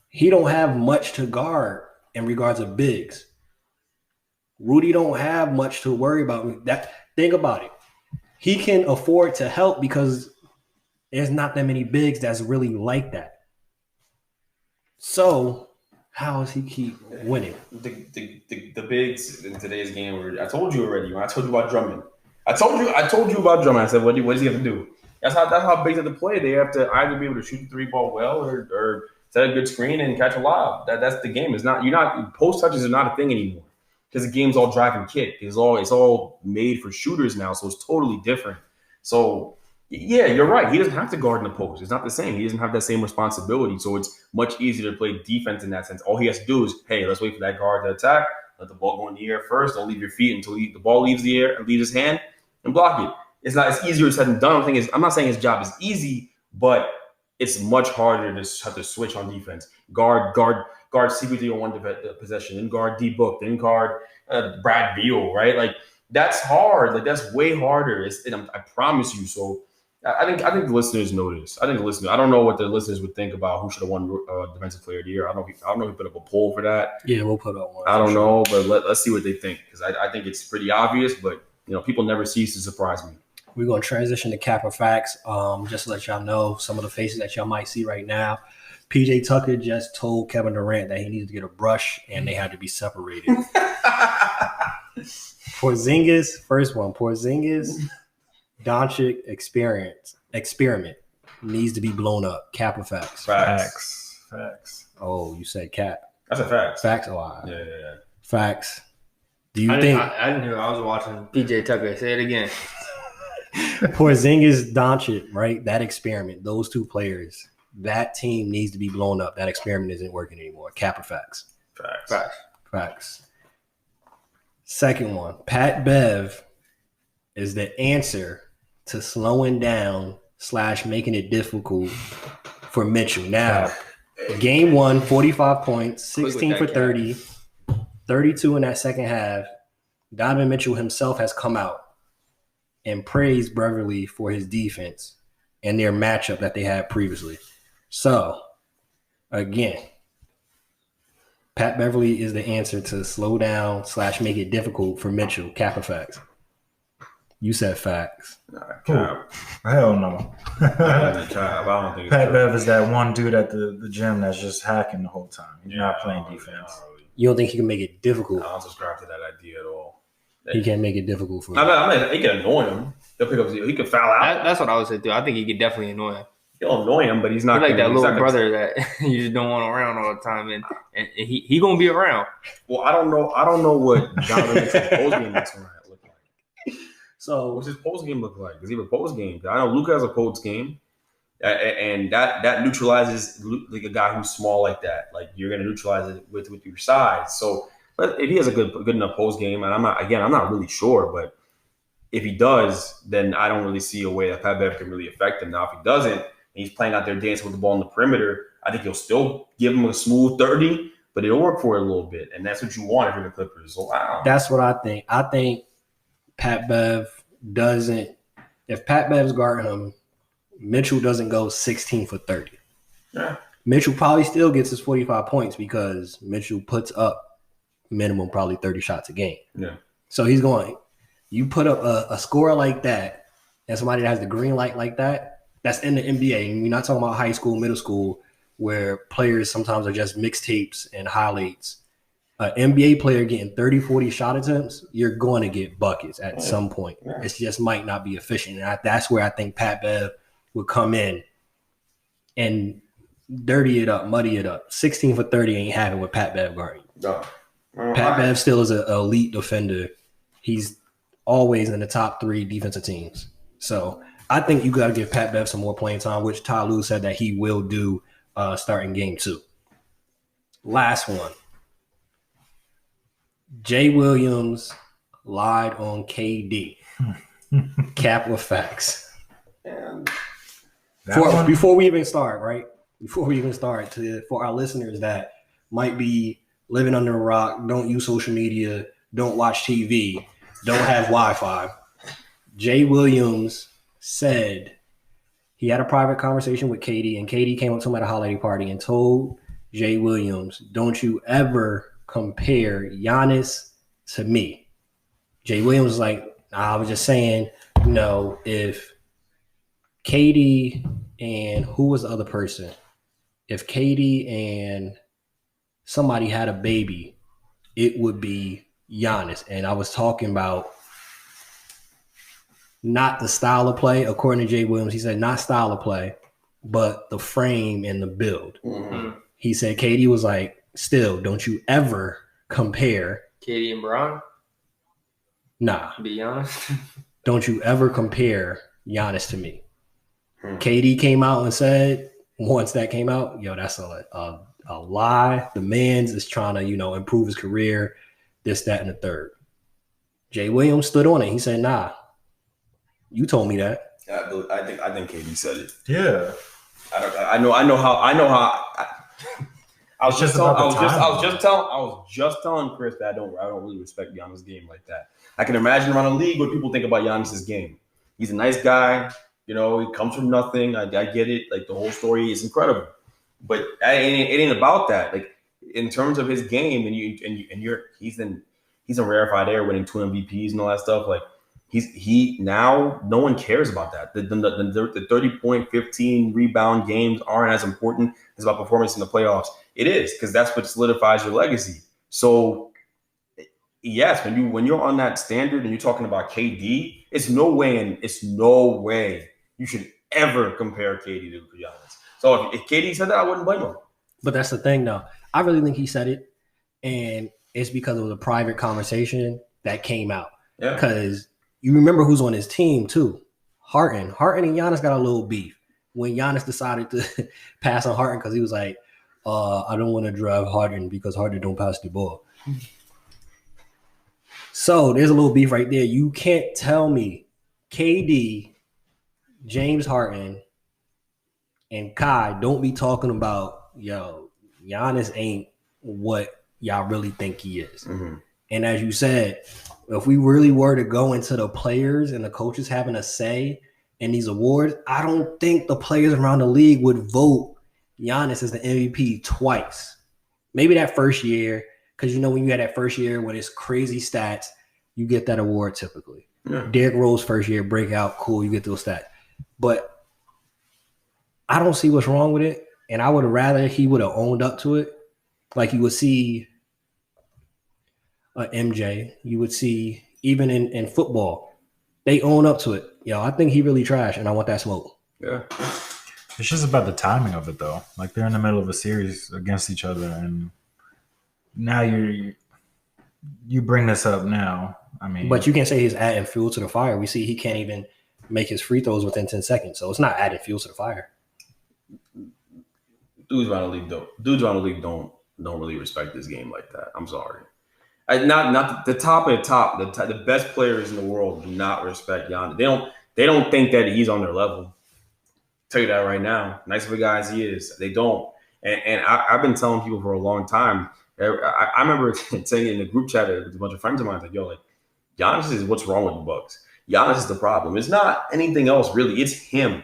He don't have much to guard in regards of bigs. Rudy don't have much to worry about. Think about it. He can afford to help because There's not that many bigs that's really like that. So how does he keep winning? The bigs in today's game were. I told you already. When I told you about Drummond. I told you about Drummond. I said, what does he have to do? That's how bigs have to play. They have to either be able to shoot the 3-ball well or set a good screen and catch a lob. That's the game. It's not post touches are not a thing anymore because the game's all drive and kick. It's all made for shooters now, so it's totally different. So yeah, you're right. He doesn't have to guard in the post. It's not the same. He doesn't have that same responsibility. So it's much easier to play defense in that sense. All he has to do is, hey, let's wait for that guard to attack. Let the ball go in the air first. Don't leave your feet until the ball leaves the air and leaves his hand and block it. It's easier said than done. I'm not saying his job is easy, but it's much harder to have to switch on defense. Guard CP3 on one possession, then guard D Book, then guard Brad Beal, right? Like that's hard. Like that's way harder. I promise you. So I think the listeners know this. I don't know what the listeners would think about who should have won Defensive Player of the Year. I don't know if we put up a poll for that. Yeah, we'll put up one. I don't know, but let's see what they think because I think it's pretty obvious. But people never cease to surprise me. We're going to transition to Cap or Facts. Just to let y'all know some of the faces that y'all might see right now. PJ Tucker just told Kevin Durant that he needed to get a brush and they had to be separated. Porzingis, first one. Porzingis, Doncic experiment needs to be blown up. Cap or Facts? Facts. Oh, you said Cap. That's a fact. Facts? Oh, wow. Yeah. Facts. Do you I think didn't hear. I was watching PJ Tucker. Say it again. Porzingis, Doncic, right? That experiment, those two players, that team needs to be blown up. That experiment isn't working anymore. Cap or Facts? Facts. Second one, Pat Bev is the answer to slowing down / making it difficult for Mitchell. Now, game 1, 45 points, 16 for 30, 32 in that second half. Donovan Mitchell himself has come out and praised Beverly for his defense and their matchup that they had previously. So, again, Pat Beverly is the answer to slow down / make it difficult for Mitchell. Cap or Facts? You said Facts. Cap. Hell no. I don't think Pat Bev is that one dude at the gym that's just hacking the whole time. He's not playing defense. You don't think he can make it difficult? I don't subscribe to that idea at all. He can't make it difficult for him. He can annoy him. He'll pick up. He can foul out. That's what I would say too. I think he could definitely annoy him. He'll annoy him, but he's not He's like that little brother that you just don't want around all the time, and he gonna be around. Well, I don't know what Donovan Mitchell's post game looks like. So, what's his post game look like? Does he have a post game? I know Luka has a post game, and that neutralizes like a guy who's small like that. Like you're gonna neutralize it with your size. So, but if he has a good enough post game, and I'm not really sure, but if he does, then I don't really see a way that Pat Bev can really affect him. Now, if he doesn't, and he's playing out there dancing with the ball in the perimeter, I think he'll still give him a smooth 30, but it'll work for it a little bit, and that's what you want if you're the Clippers. So, wow. That's what I think. I think Pat Bev doesn't – if Pat Bev's guarding him, Mitchell doesn't go 16 for 30. Yeah. Mitchell probably still gets his 45 points because Mitchell puts up minimum probably 30 shots a game. Yeah. So he's going – you put up a score like that and somebody that has the green light like that, that's in the NBA. And we're not talking about high school, middle school, where players sometimes are just mixtapes and highlights. An NBA player getting 30, 40 shot attempts, you're going to get buckets at some point. Yeah. It just might not be efficient. And that's where I think Pat Bev would come in and dirty it up, muddy it up. 16 for 30 ain't happening with Pat Bev guarding. No. Pat Bev still is an elite defender. He's always in the top 3 defensive teams. So I think you got to give Pat Bev some more playing time, which Ty Lue said that he will do starting game 2. Last one. Jay Williams lied on KD. Cap or Facts? Before we even start, right? Before we even start, for our listeners that might be living under a rock, don't use social media, don't watch TV, don't have Wi-Fi. Jay Williams said he had a private conversation with KD, and KD came up to him at a holiday party and told Jay Williams, don't you ever compare Giannis to me. Jay Williams was like, I was just saying, if KD and who was the other person? If KD and somebody had a baby, it would be Giannis. And I was talking about not the style of play. According to Jay Williams, he said not style of play, but the frame and the build. Mm-hmm. He said KD was like, still, don't you ever compare. Katie and Bron, Nah, to be honest. don't you ever compare Giannis to me. KD came out and said, once that came out, yo, that's a lie. The man's is trying to, improve his career, this, that, and the third. Jay Williams stood on it. He said, nah, you told me that. I think KD said it. Yeah. I know how. I was just telling Chris that I don't really respect Giannis' game like that. I can imagine around the league what people think about Giannis' game. He's a nice guy. He comes from nothing. I get it. Like, the whole story is incredible, but it ain't about that. Like, in terms of his game, he's in rarefied air, winning 2 MVPs and all that stuff. Like, he now no one cares about that. The 30-point, 15 rebound games aren't as important as about performance in the playoffs. It is, because that's what solidifies your legacy. So yes, when you're on that standard and you're talking about KD, it's no way you should ever compare KD to Giannis. So if KD said that, I wouldn't blame him. But that's the thing, though. I really think he said it, and it's because it was a private conversation that came out. Yeah. Because you remember who's on his team, too. Harden and Giannis got a little beef. When Giannis decided to pass on Harden because he was like, I don't want to drive Harden because Harden don't pass the ball. So there's a little beef right there. You can't tell me KD, James Harden, and Kai don't be talking about, yo, Giannis ain't what y'all really think he is. Mm-hmm. And as you said, if we really were to go into the players and the coaches having a say in these awards, I don't think the players around the league would vote Giannis as the MVP twice. Maybe that first year, because when you had that first year with his crazy stats, you get that award typically. Yeah. Derrick Rose first year breakout, cool, you get those stats. But I don't see what's wrong with it, and I would have rather he would have owned up to it. Like you would see MJ, you would see even in football, they own up to it. Yo, I think he really trash, and I want that smoke. Yeah. It's just about the timing of it, though. Like, they're in the middle of a series against each other, and now you bring this up now. I mean, but you can't say he's adding fuel to the fire. We see he can't even make his free throws within 10 seconds, so it's not adding fuel to the fire. Dudes around the league don't really respect this game like that. I'm sorry. Not the top of the top. The best players in the world do not respect Giannis. They don't think that he's on their level. Tell you that right now. Nice of a guy as he is, they don't. And I've been telling people for a long time. I remember saying in the group chat with a bunch of friends of mine, like, yo, like, Giannis is what's wrong with the Bucks. Giannis is the problem. It's not anything else, really. It's him.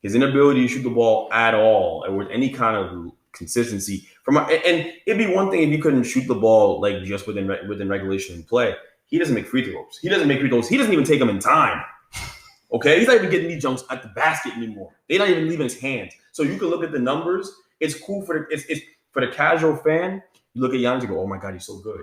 His inability to shoot the ball at all, or with any kind of consistency. And it'd be one thing if you couldn't shoot the ball like just within regulation and play. He doesn't make free throws. He doesn't even take them in time. Okay, he's not even getting these jumps at the basket anymore. They're not even leaving his hands. So you can look at the numbers. It's cool for the casual fan. You look at Giannis and go, "Oh my God, he's so good."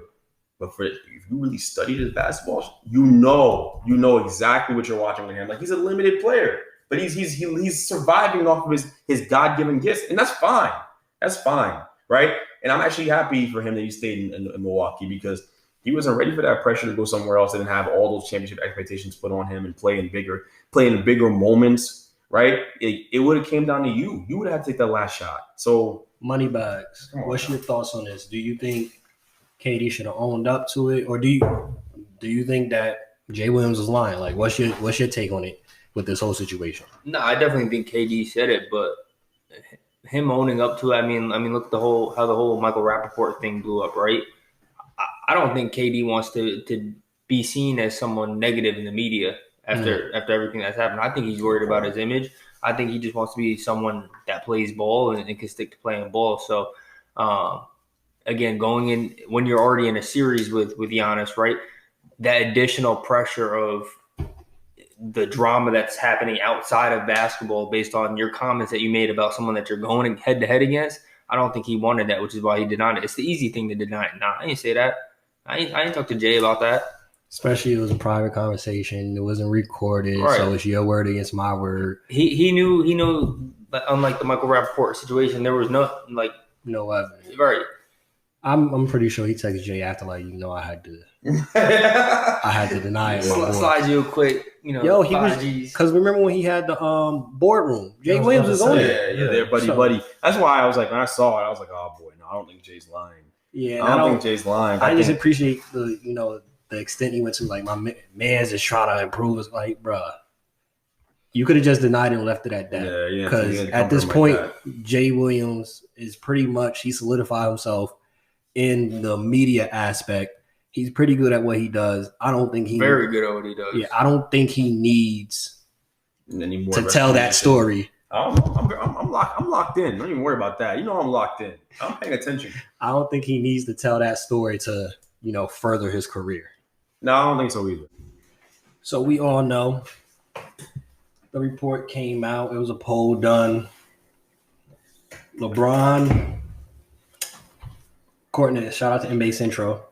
But if you really studied his basketball, you know exactly what you're watching with him. Like, he's a limited player, but he's surviving off of his God-given gifts, and that's fine. That's fine, right? And I'm actually happy for him that he stayed in Milwaukee, because he wasn't ready for that pressure to go somewhere else and have all those championship expectations put on him and play in bigger moments, right? It would have came down to you. You would have had to take that last shot. So, Moneybags, what's your thoughts on this? Do you think KD should have owned up to it, or do you think that Jay Williams is lying? Like, what's your take on it with this whole situation? No, I definitely think KD said it, but him owning up to it, I mean, look at how the whole Michael Rappaport thing blew up, right? I don't think KD wants to be seen as someone negative in the media after everything that's happened. I think he's worried about his image. I think he just wants to be someone that plays ball and can stick to playing ball. So, again, going in when you're already in a series with Giannis, right? That additional pressure of the drama that's happening outside of basketball based on your comments that you made about someone that you're going head to head against. I don't think he wanted that, which is why he denied it. It's the easy thing to deny it. Nah, I didn't say that. I ain't talk to Jay about that. Especially it was a private conversation. It wasn't recorded, Right. so it's your word against my word. He knew. But unlike the Michael Rappaport situation, there was no like No evidence. right. I'm pretty sure he texted Jay after I had to deny it. Slide you a quick, he was because remember when he had the boardroom? Jay Williams was on it. Yeah, they're buddy. That's why I was like, when I saw it, I was like, oh boy, no, I don't think Jay's lying. Yeah, I don't think Jay's lying. I just appreciate the extent he went to. Like, my man's just trying to improve. It's like, bruh, you could have just denied it and left it at that. Yeah. Because at this point, Jay Williams is pretty much, he solidified himself in the media aspect. He's pretty good at what he does. I don't think very good at what he does. Yeah, I don't think he needs anymore to tell that story. I'm locked in. Don't even worry about that. You know I'm locked in. I'm paying attention. I don't think he needs to tell that story to, further his career. No, I don't think so either. So we all know the report came out. It was a poll done. LeBron, according to, shout out to NBA Central,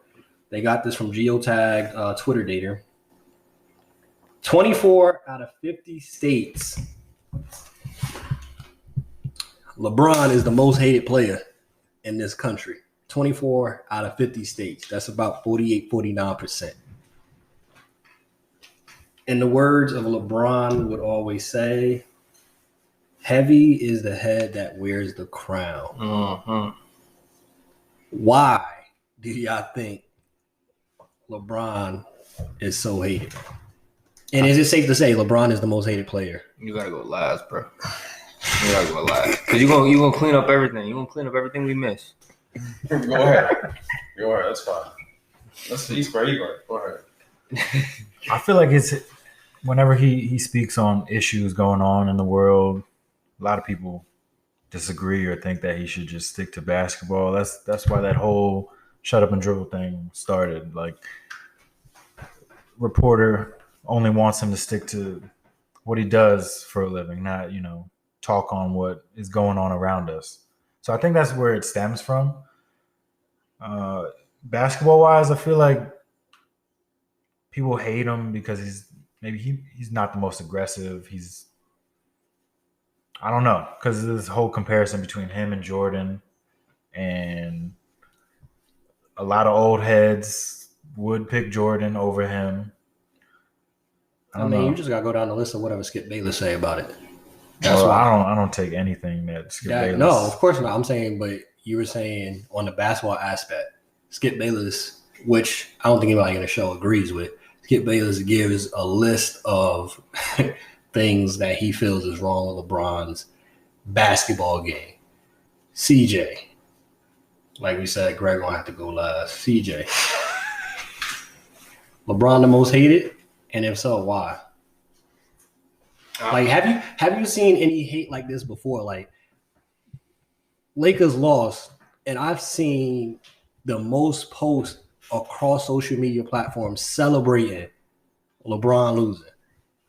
they got this from Geotag Twitter data. 24 out of 50 states, LeBron is the most hated player in this country. 24 out of 50 states. That's about 48, 49%. In the words of LeBron would always say, heavy is the head that wears the crown. Mm-hmm. Why do y'all think LeBron is so hated? And is it safe to say LeBron is the most hated player? You gotta go last, bro. You gotta go last. Because you're gonna clean up everything. You're gonna clean up everything we missed. Go ahead. That's fine. He's great. Go ahead. I feel like it's whenever he speaks on issues going on in the world, a lot of people disagree or think that he should just stick to basketball. That's why that whole shut up and dribble thing started. Like, reporter only wants him to stick to what he does for a living, not, talk on what is going on around us. So I think that's where it stems from. Basketball wise, I feel like people hate him because he's not the most aggressive. I don't know, because this whole comparison between him and Jordan, and a lot of old heads would pick Jordan over him. I mean, you just gotta go down the list of whatever Skip Bayless say about it. That's why I don't take anything that Skip Bayless. No, of course not. I'm saying, but you were saying on the basketball aspect, Skip Bayless, which I don't think anybody in the show agrees with. Skip Bayless gives a list of things that he feels is wrong with LeBron's basketball game. CJ, like we said, Greg gonna have to go last. CJ, LeBron the most hated, and if so, why? Like, have you seen any hate like this before? Like, Lakers lost, and I've seen the most posts across social media platforms celebrating LeBron losing.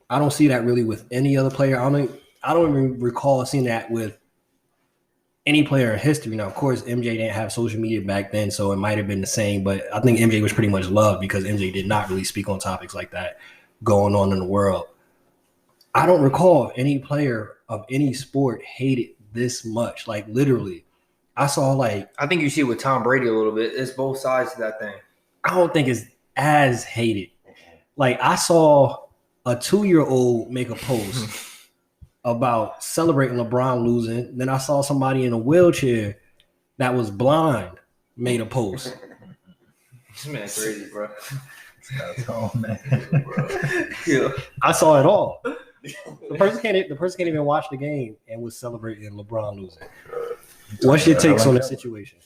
I don't see that really with any other player. I don't even recall seeing that with any player in history. Now, of course, MJ didn't have social media back then, so it might have been the same. But I think MJ was pretty much loved because MJ did not really speak on topics like that going on in the world. I don't recall any player of any sport hated this much. Like, literally, I saw I think you see it with Tom Brady a little bit. It's both sides to that thing. I don't think it's as hated. Like, I saw a 2-year-old make a post about celebrating LeBron losing. Then I saw somebody in a wheelchair that was blind made a post. This man's crazy, bro. Oh, man. Yeah. I saw it all. The person can't even watch the game and was celebrating LeBron losing. What's your takes on the situation?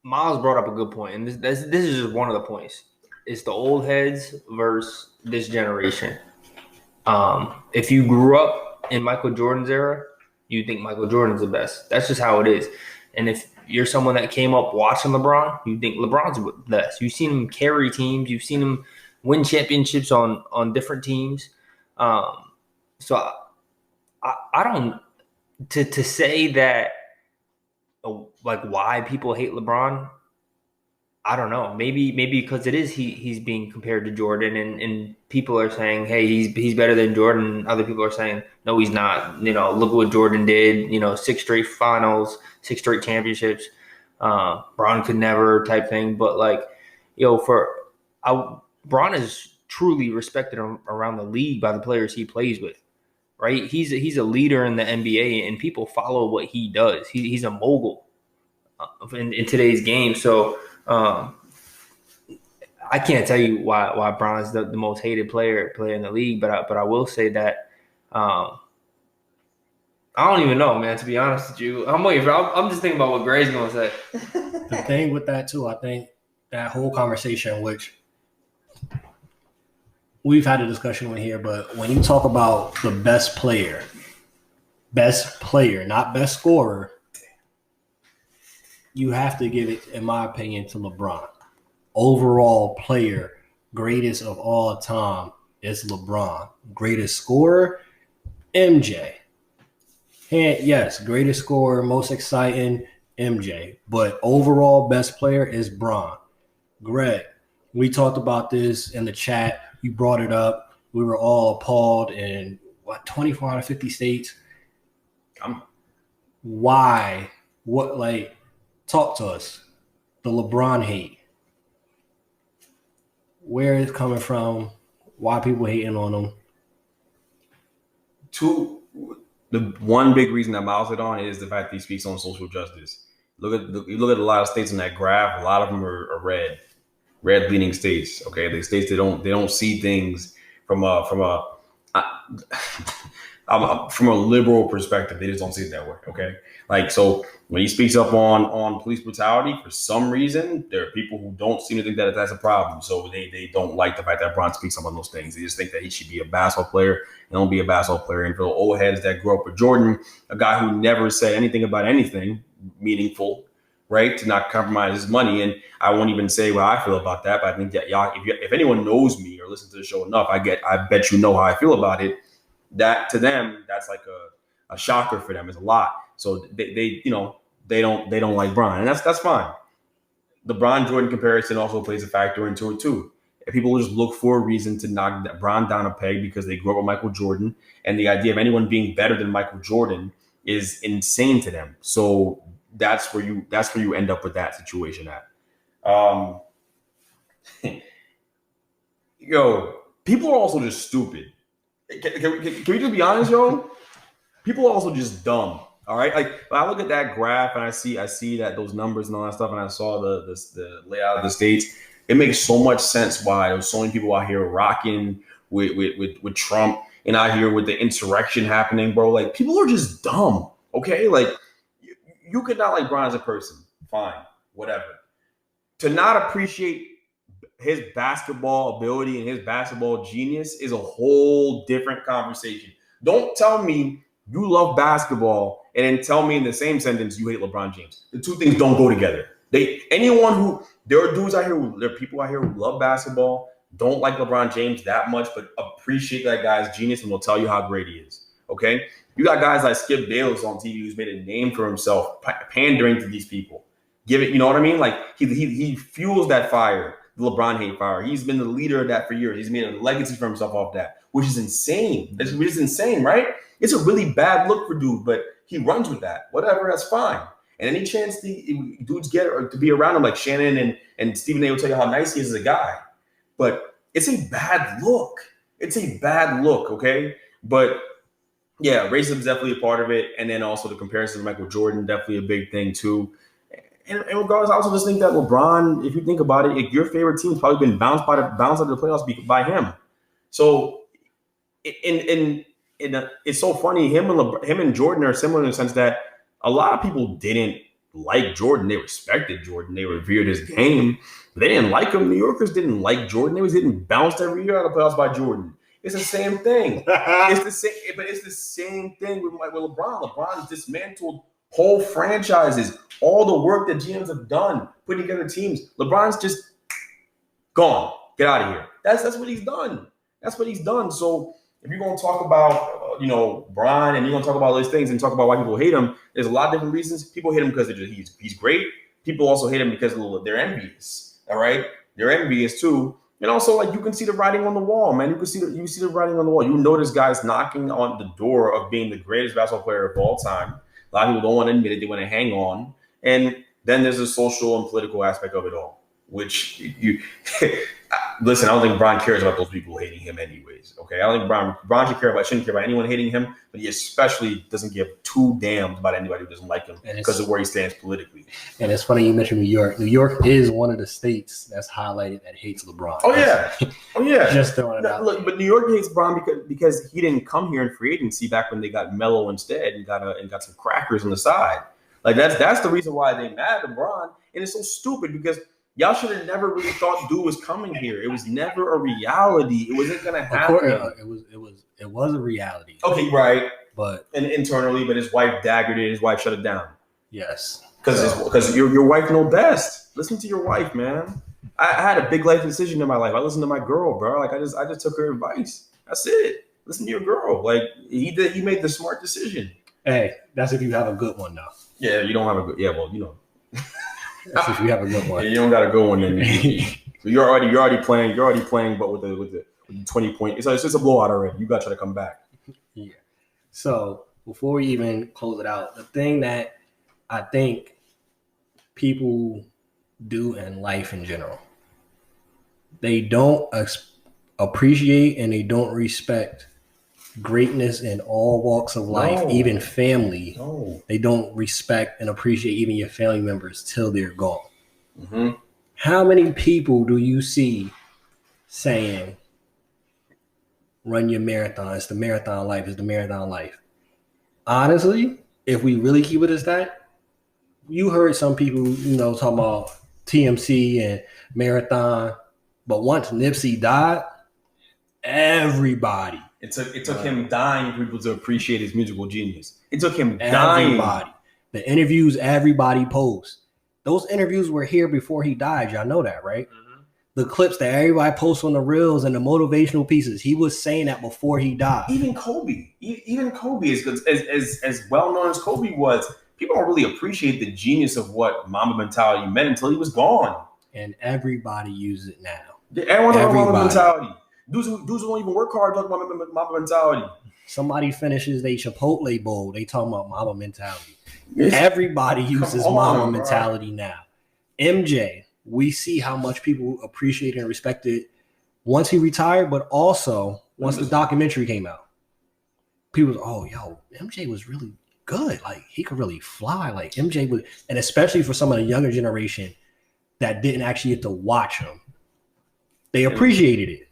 Miles brought up a good point, and this is just one of the points. It's the old heads versus this generation. If you grew up in Michael Jordan's era, you think Michael Jordan's the best. That's just how it is. And if you're someone that came up watching LeBron, you think LeBron's the best. You've seen him carry teams. You've seen him win championships on different teams. So I don't to say that like why people hate LeBron. I don't know. Maybe because it is he's being compared to Jordan, and people are saying, hey, he's better than Jordan. Other people are saying, no, he's not. Look what Jordan did. 6 straight finals, 6 straight championships. Bron could never type thing. But Bron is truly respected around the league by the players he plays with. Right? He's a leader in the NBA, and people follow what he does. He's a mogul in today's game. So. I can't tell you why Bron's the most hated player in the league, but I will say that I don't even know, man. To be honest with you, I'm waiting I'm just thinking about what Gray's gonna say. The thing with that too, I think that whole conversation, which we've had a discussion with here, but when you talk about the best player, not best scorer, you have to give it, in my opinion, to LeBron. Overall player, greatest of all time is LeBron. Greatest scorer, MJ. And yes, greatest scorer, most exciting, MJ. But overall best player is Bron. Greg, we talked about this in the chat. You brought it up. We were all appalled in 24 out of 50 states. Why? What, talk to us. The LeBron hate. Where it's coming from? Why people hating on him? The one big reason that Miles hit on is the fact that he speaks on social justice. You look at a lot of states in that graph. A lot of them are red leaning states. Okay, the states they don't see things from a liberal perspective. They just don't see it that way. Okay, so when he speaks up on police brutality, for some reason, there are people who don't seem to think that that's a problem. So they don't like the fact that Bron speaks up on those things. They just think that he should be a basketball player and don't be a basketball player. And for the old heads that grew up with Jordan, a guy who never said anything about anything meaningful, right, to not compromise his money. And I won't even say what I feel about that, but I think that y'all, if anyone knows me or listens to the show enough, I bet you know how I feel about it. That to them, that's like a shocker for them. It's a lot. So they don't like Bron, and that's fine. The Bron Jordan comparison also plays a factor into it too. If people just look for a reason to knock Bron down a peg because they grew up with Michael Jordan, and the idea of anyone being better than Michael Jordan is insane to them. So that's where you end up with that situation at. People are also just stupid. Can we just be honest, yo? People are also just dumb. All right, when I look at that graph and I see that those numbers and all that stuff, and I saw the layout of the states, it makes so much sense why there's so many people out here rocking with Trump and out here with the insurrection happening, bro. People are just dumb. Okay, you could not like Bron as a person, fine, whatever. To not appreciate his basketball ability and his basketball genius is a whole different conversation. Don't tell me you love basketball and then tell me in the same sentence you hate LeBron James. The two things don't go together. There are people out here who love basketball, don't like LeBron James that much, but appreciate that guy's genius and will tell you how great he is. Okay? You got guys like Skip Bayless on TV who's made a name for himself, pandering to these people. You know what I mean? He fuels that fire, the LeBron hate fire. He's been the leader of that for years. He's made a legacy for himself off that, which is insane. Which is insane, right? It's a really bad look for dude, but he runs with that. Whatever, that's fine. And any chance the dudes get to be around him, like Shannon and Stephen A will tell you how nice he is as a guy. But it's a bad look. Okay? But yeah, racism is definitely a part of it. And then also the comparison to Michael Jordan, definitely a big thing too. And regardless, I also just think that LeBron, if you think about it, your favorite team's probably been bounced out of the playoffs by him. So, it's so funny. Him and Jordan are similar in the sense that a lot of people didn't like Jordan. They respected Jordan. They revered his game. But they didn't like him. New Yorkers didn't like Jordan. They was getting bounced every year out of the playoffs by Jordan. It's the same thing. It's the same thing with LeBron. LeBron's dismantled whole franchises. All the work that GMs have done, putting together teams. LeBron's just gone. Get out of here. That's what he's done. That's what he's done. So if you're going to talk about, Bron, and you're going to talk about all these things and talk about why people hate him, there's a lot of different reasons. People hate him because he's great. People also hate him because they're envious. All right, they're envious too. And also, like, you can see the writing on the wall, man. You see the writing on the wall. You know this guy's knocking on the door of being the greatest basketball player of all time. A lot of people don't want to admit it. They want to hang on. And then there's a social and political aspect of it all, which you listen. I don't think Bron cares about those people hating him, anyways. Okay, I don't think Bron shouldn't care about anyone hating him, but he especially doesn't give two damns about anybody who doesn't like him because of where he stands politically. And it's funny you mentioned New York. New York is one of the states that's highlighted that hates LeBron. Oh yeah. Just throwing it out. Look, but New York hates Bron because he didn't come here in free agency back when they got Melo instead and got some crackers on the side. Like that's the reason why they mad at LeBron, and it's so stupid because y'all should have never really thought dude was coming here. It was never a reality. It wasn't gonna happen. It was a reality. Okay, right. But internally, but his wife daggered it. His wife shut it down. Yes, because your wife know best. Listen to your wife, man. I had a big life decision in my life. I listened to my girl, bro. Like I just took her advice. That's it. Listen to your girl. Like he made the smart decision. Hey, that's if you have a good one, though. Yeah, you don't have a good. Yeah, well, That's if you have a good one. Yeah, you don't got a good one. Then so you're already playing, but with the 20 point. It's just a blowout already. You got to try to come back. Yeah. So before we even close it out, the thing that I think people do in life in general, they don't appreciate and they don't respect greatness in all walks of life, even family. No. They don't respect and appreciate even your family members till they're gone. Mm-hmm. How many people do you see saying, run your marathon? It's the marathon life. It's the marathon life. Honestly, if we really keep it as that, you heard some people, talking about TMC and marathon, but once Nipsey died, everybody. It took him dying for people to appreciate his musical genius. It took him dying. Everybody. The interviews everybody posts. Those interviews were here before he died. Y'all know that, right? Mm-hmm. The clips that everybody posts on the reels and the motivational pieces. He was saying that before he died. Even Kobe is good. As well known as Kobe was, people don't really appreciate the genius of what Mamba mentality meant until he was gone. And everybody uses it now. Everyone talking about Mamba mentality. Dudes who don't even work hard talking about Mamba mentality. Somebody finishes their Chipotle bowl, they talking about Mamba mentality. Everybody uses Mamba mentality now. MJ, we see how much people appreciate and respect it once he retired, but also once the documentary came out. People was, MJ was really good. Like, he could really fly. Like, MJ would, and especially for some of the younger generation that didn't actually get to watch him, they appreciated it.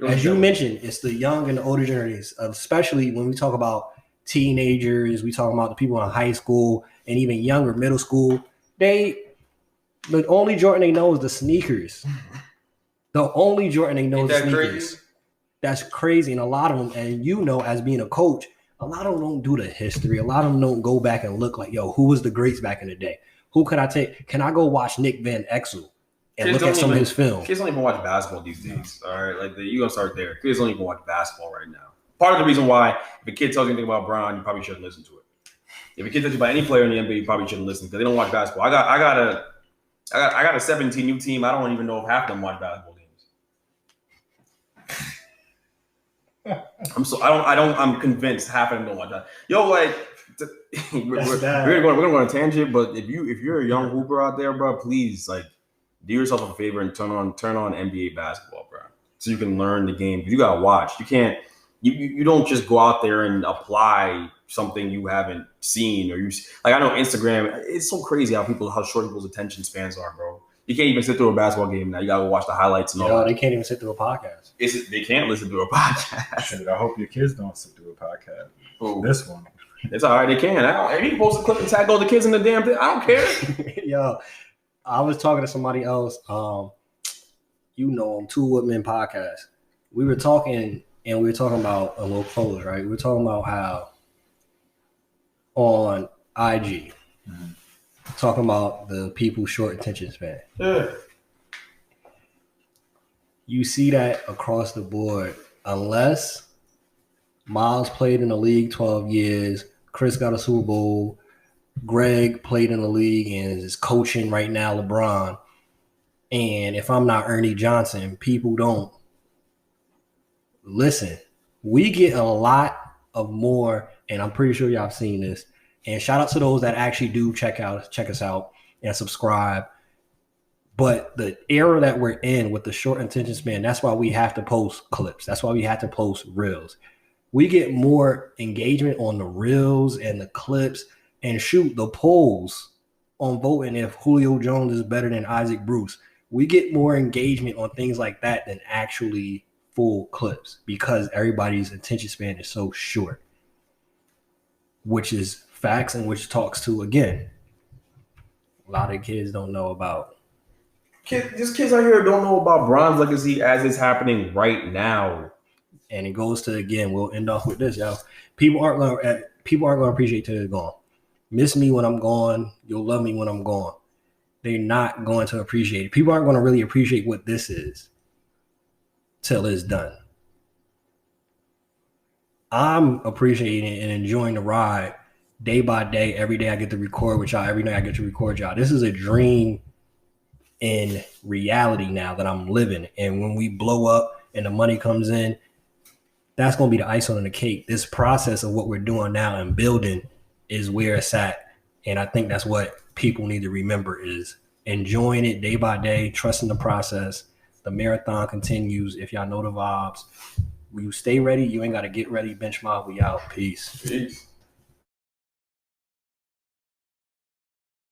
As you mentioned, it's the young and the older generations, especially when we talk about teenagers, we talk about the people in high school and even younger, middle school. The only Jordan they know is the sneakers. The only Jordan they know is the sneakers. Crazy? That's crazy. And a lot of them, and as being a coach, a lot of them don't do the history. A lot of them don't go back and look like, who was the greats back in the day? Who could I take? Can I go watch Nick Van Exel? And look at some of his film. Kids don't even watch basketball these days. All right, you're gonna start there. Kids don't even watch basketball right now. Part of the reason why, if a kid tells you anything about Bron, you probably shouldn't listen to it. If a kid tells you about any player in the NBA, you probably shouldn't listen because they don't watch basketball. I got a 17 team. I don't even know if half of them watch basketball games. I'm convinced half of them don't watch that. We're gonna go on a tangent, but if you're a young hooper out there, bro, please do yourself a favor and turn on NBA basketball, bro, so you can learn the game. You gotta watch. You can't. You don't just go out there and apply something you haven't seen or I know Instagram. It's so crazy how short people's attention spans are, bro. You can't even sit through a basketball game now. You gotta watch the highlights and all. No, they can't even sit through a podcast. They can't listen to a podcast. I hope your kids don't sit through a podcast. Ooh. This one. It's all right. They can. If you post a clip and tag all the kids in the damn thing, I don't care. Yo, I was talking to somebody else. Two Woodmen podcast. We were talking, and we were talking about a little close, right? We were talking about how on IG, talking about the people's short attention span. Yeah. You see that across the board. Unless Miles played in the league 12 years, Chris got a Super Bowl, Greg played in the league and is coaching right now LeBron. And if I'm not Ernie Johnson, people don't listen. We get a lot of more, and I'm pretty sure y'all have seen this. And shout out to those that actually do check us out and subscribe. But the era that we're in with the short attention span, that's why we have to post clips. That's why we have to post reels. We get more engagement on the reels and the clips, and shoot, the polls on voting if Julio Jones is better than Isaac Bruce. We get more engagement on things like that than actually full clips because everybody's attention span is so short, which is facts and which talks to, again, a lot of kids don't know about. Just kids out here don't know about Bron's legacy as it's happening right now. And it goes to, again, we'll end off with this, y'all. People aren't gonna appreciate till it's gone. Miss me when I'm gone. You'll love me when I'm gone. They're not going to appreciate it. People aren't going to really appreciate what this is till it's done. I'm appreciating it and enjoying the ride day by day. Every day I get to record with y'all. Every night I get to record y'all. This is a dream in reality now that I'm living. And when we blow up and the money comes in, that's going to be the icing on the cake. This process of what we're doing now and building is where it's at. And I think that's what people need to remember is enjoying it day by day, trusting the process. The marathon continues. If y'all know the vibes, you stay ready. You ain't got to get ready. Bench mob, we out. Peace.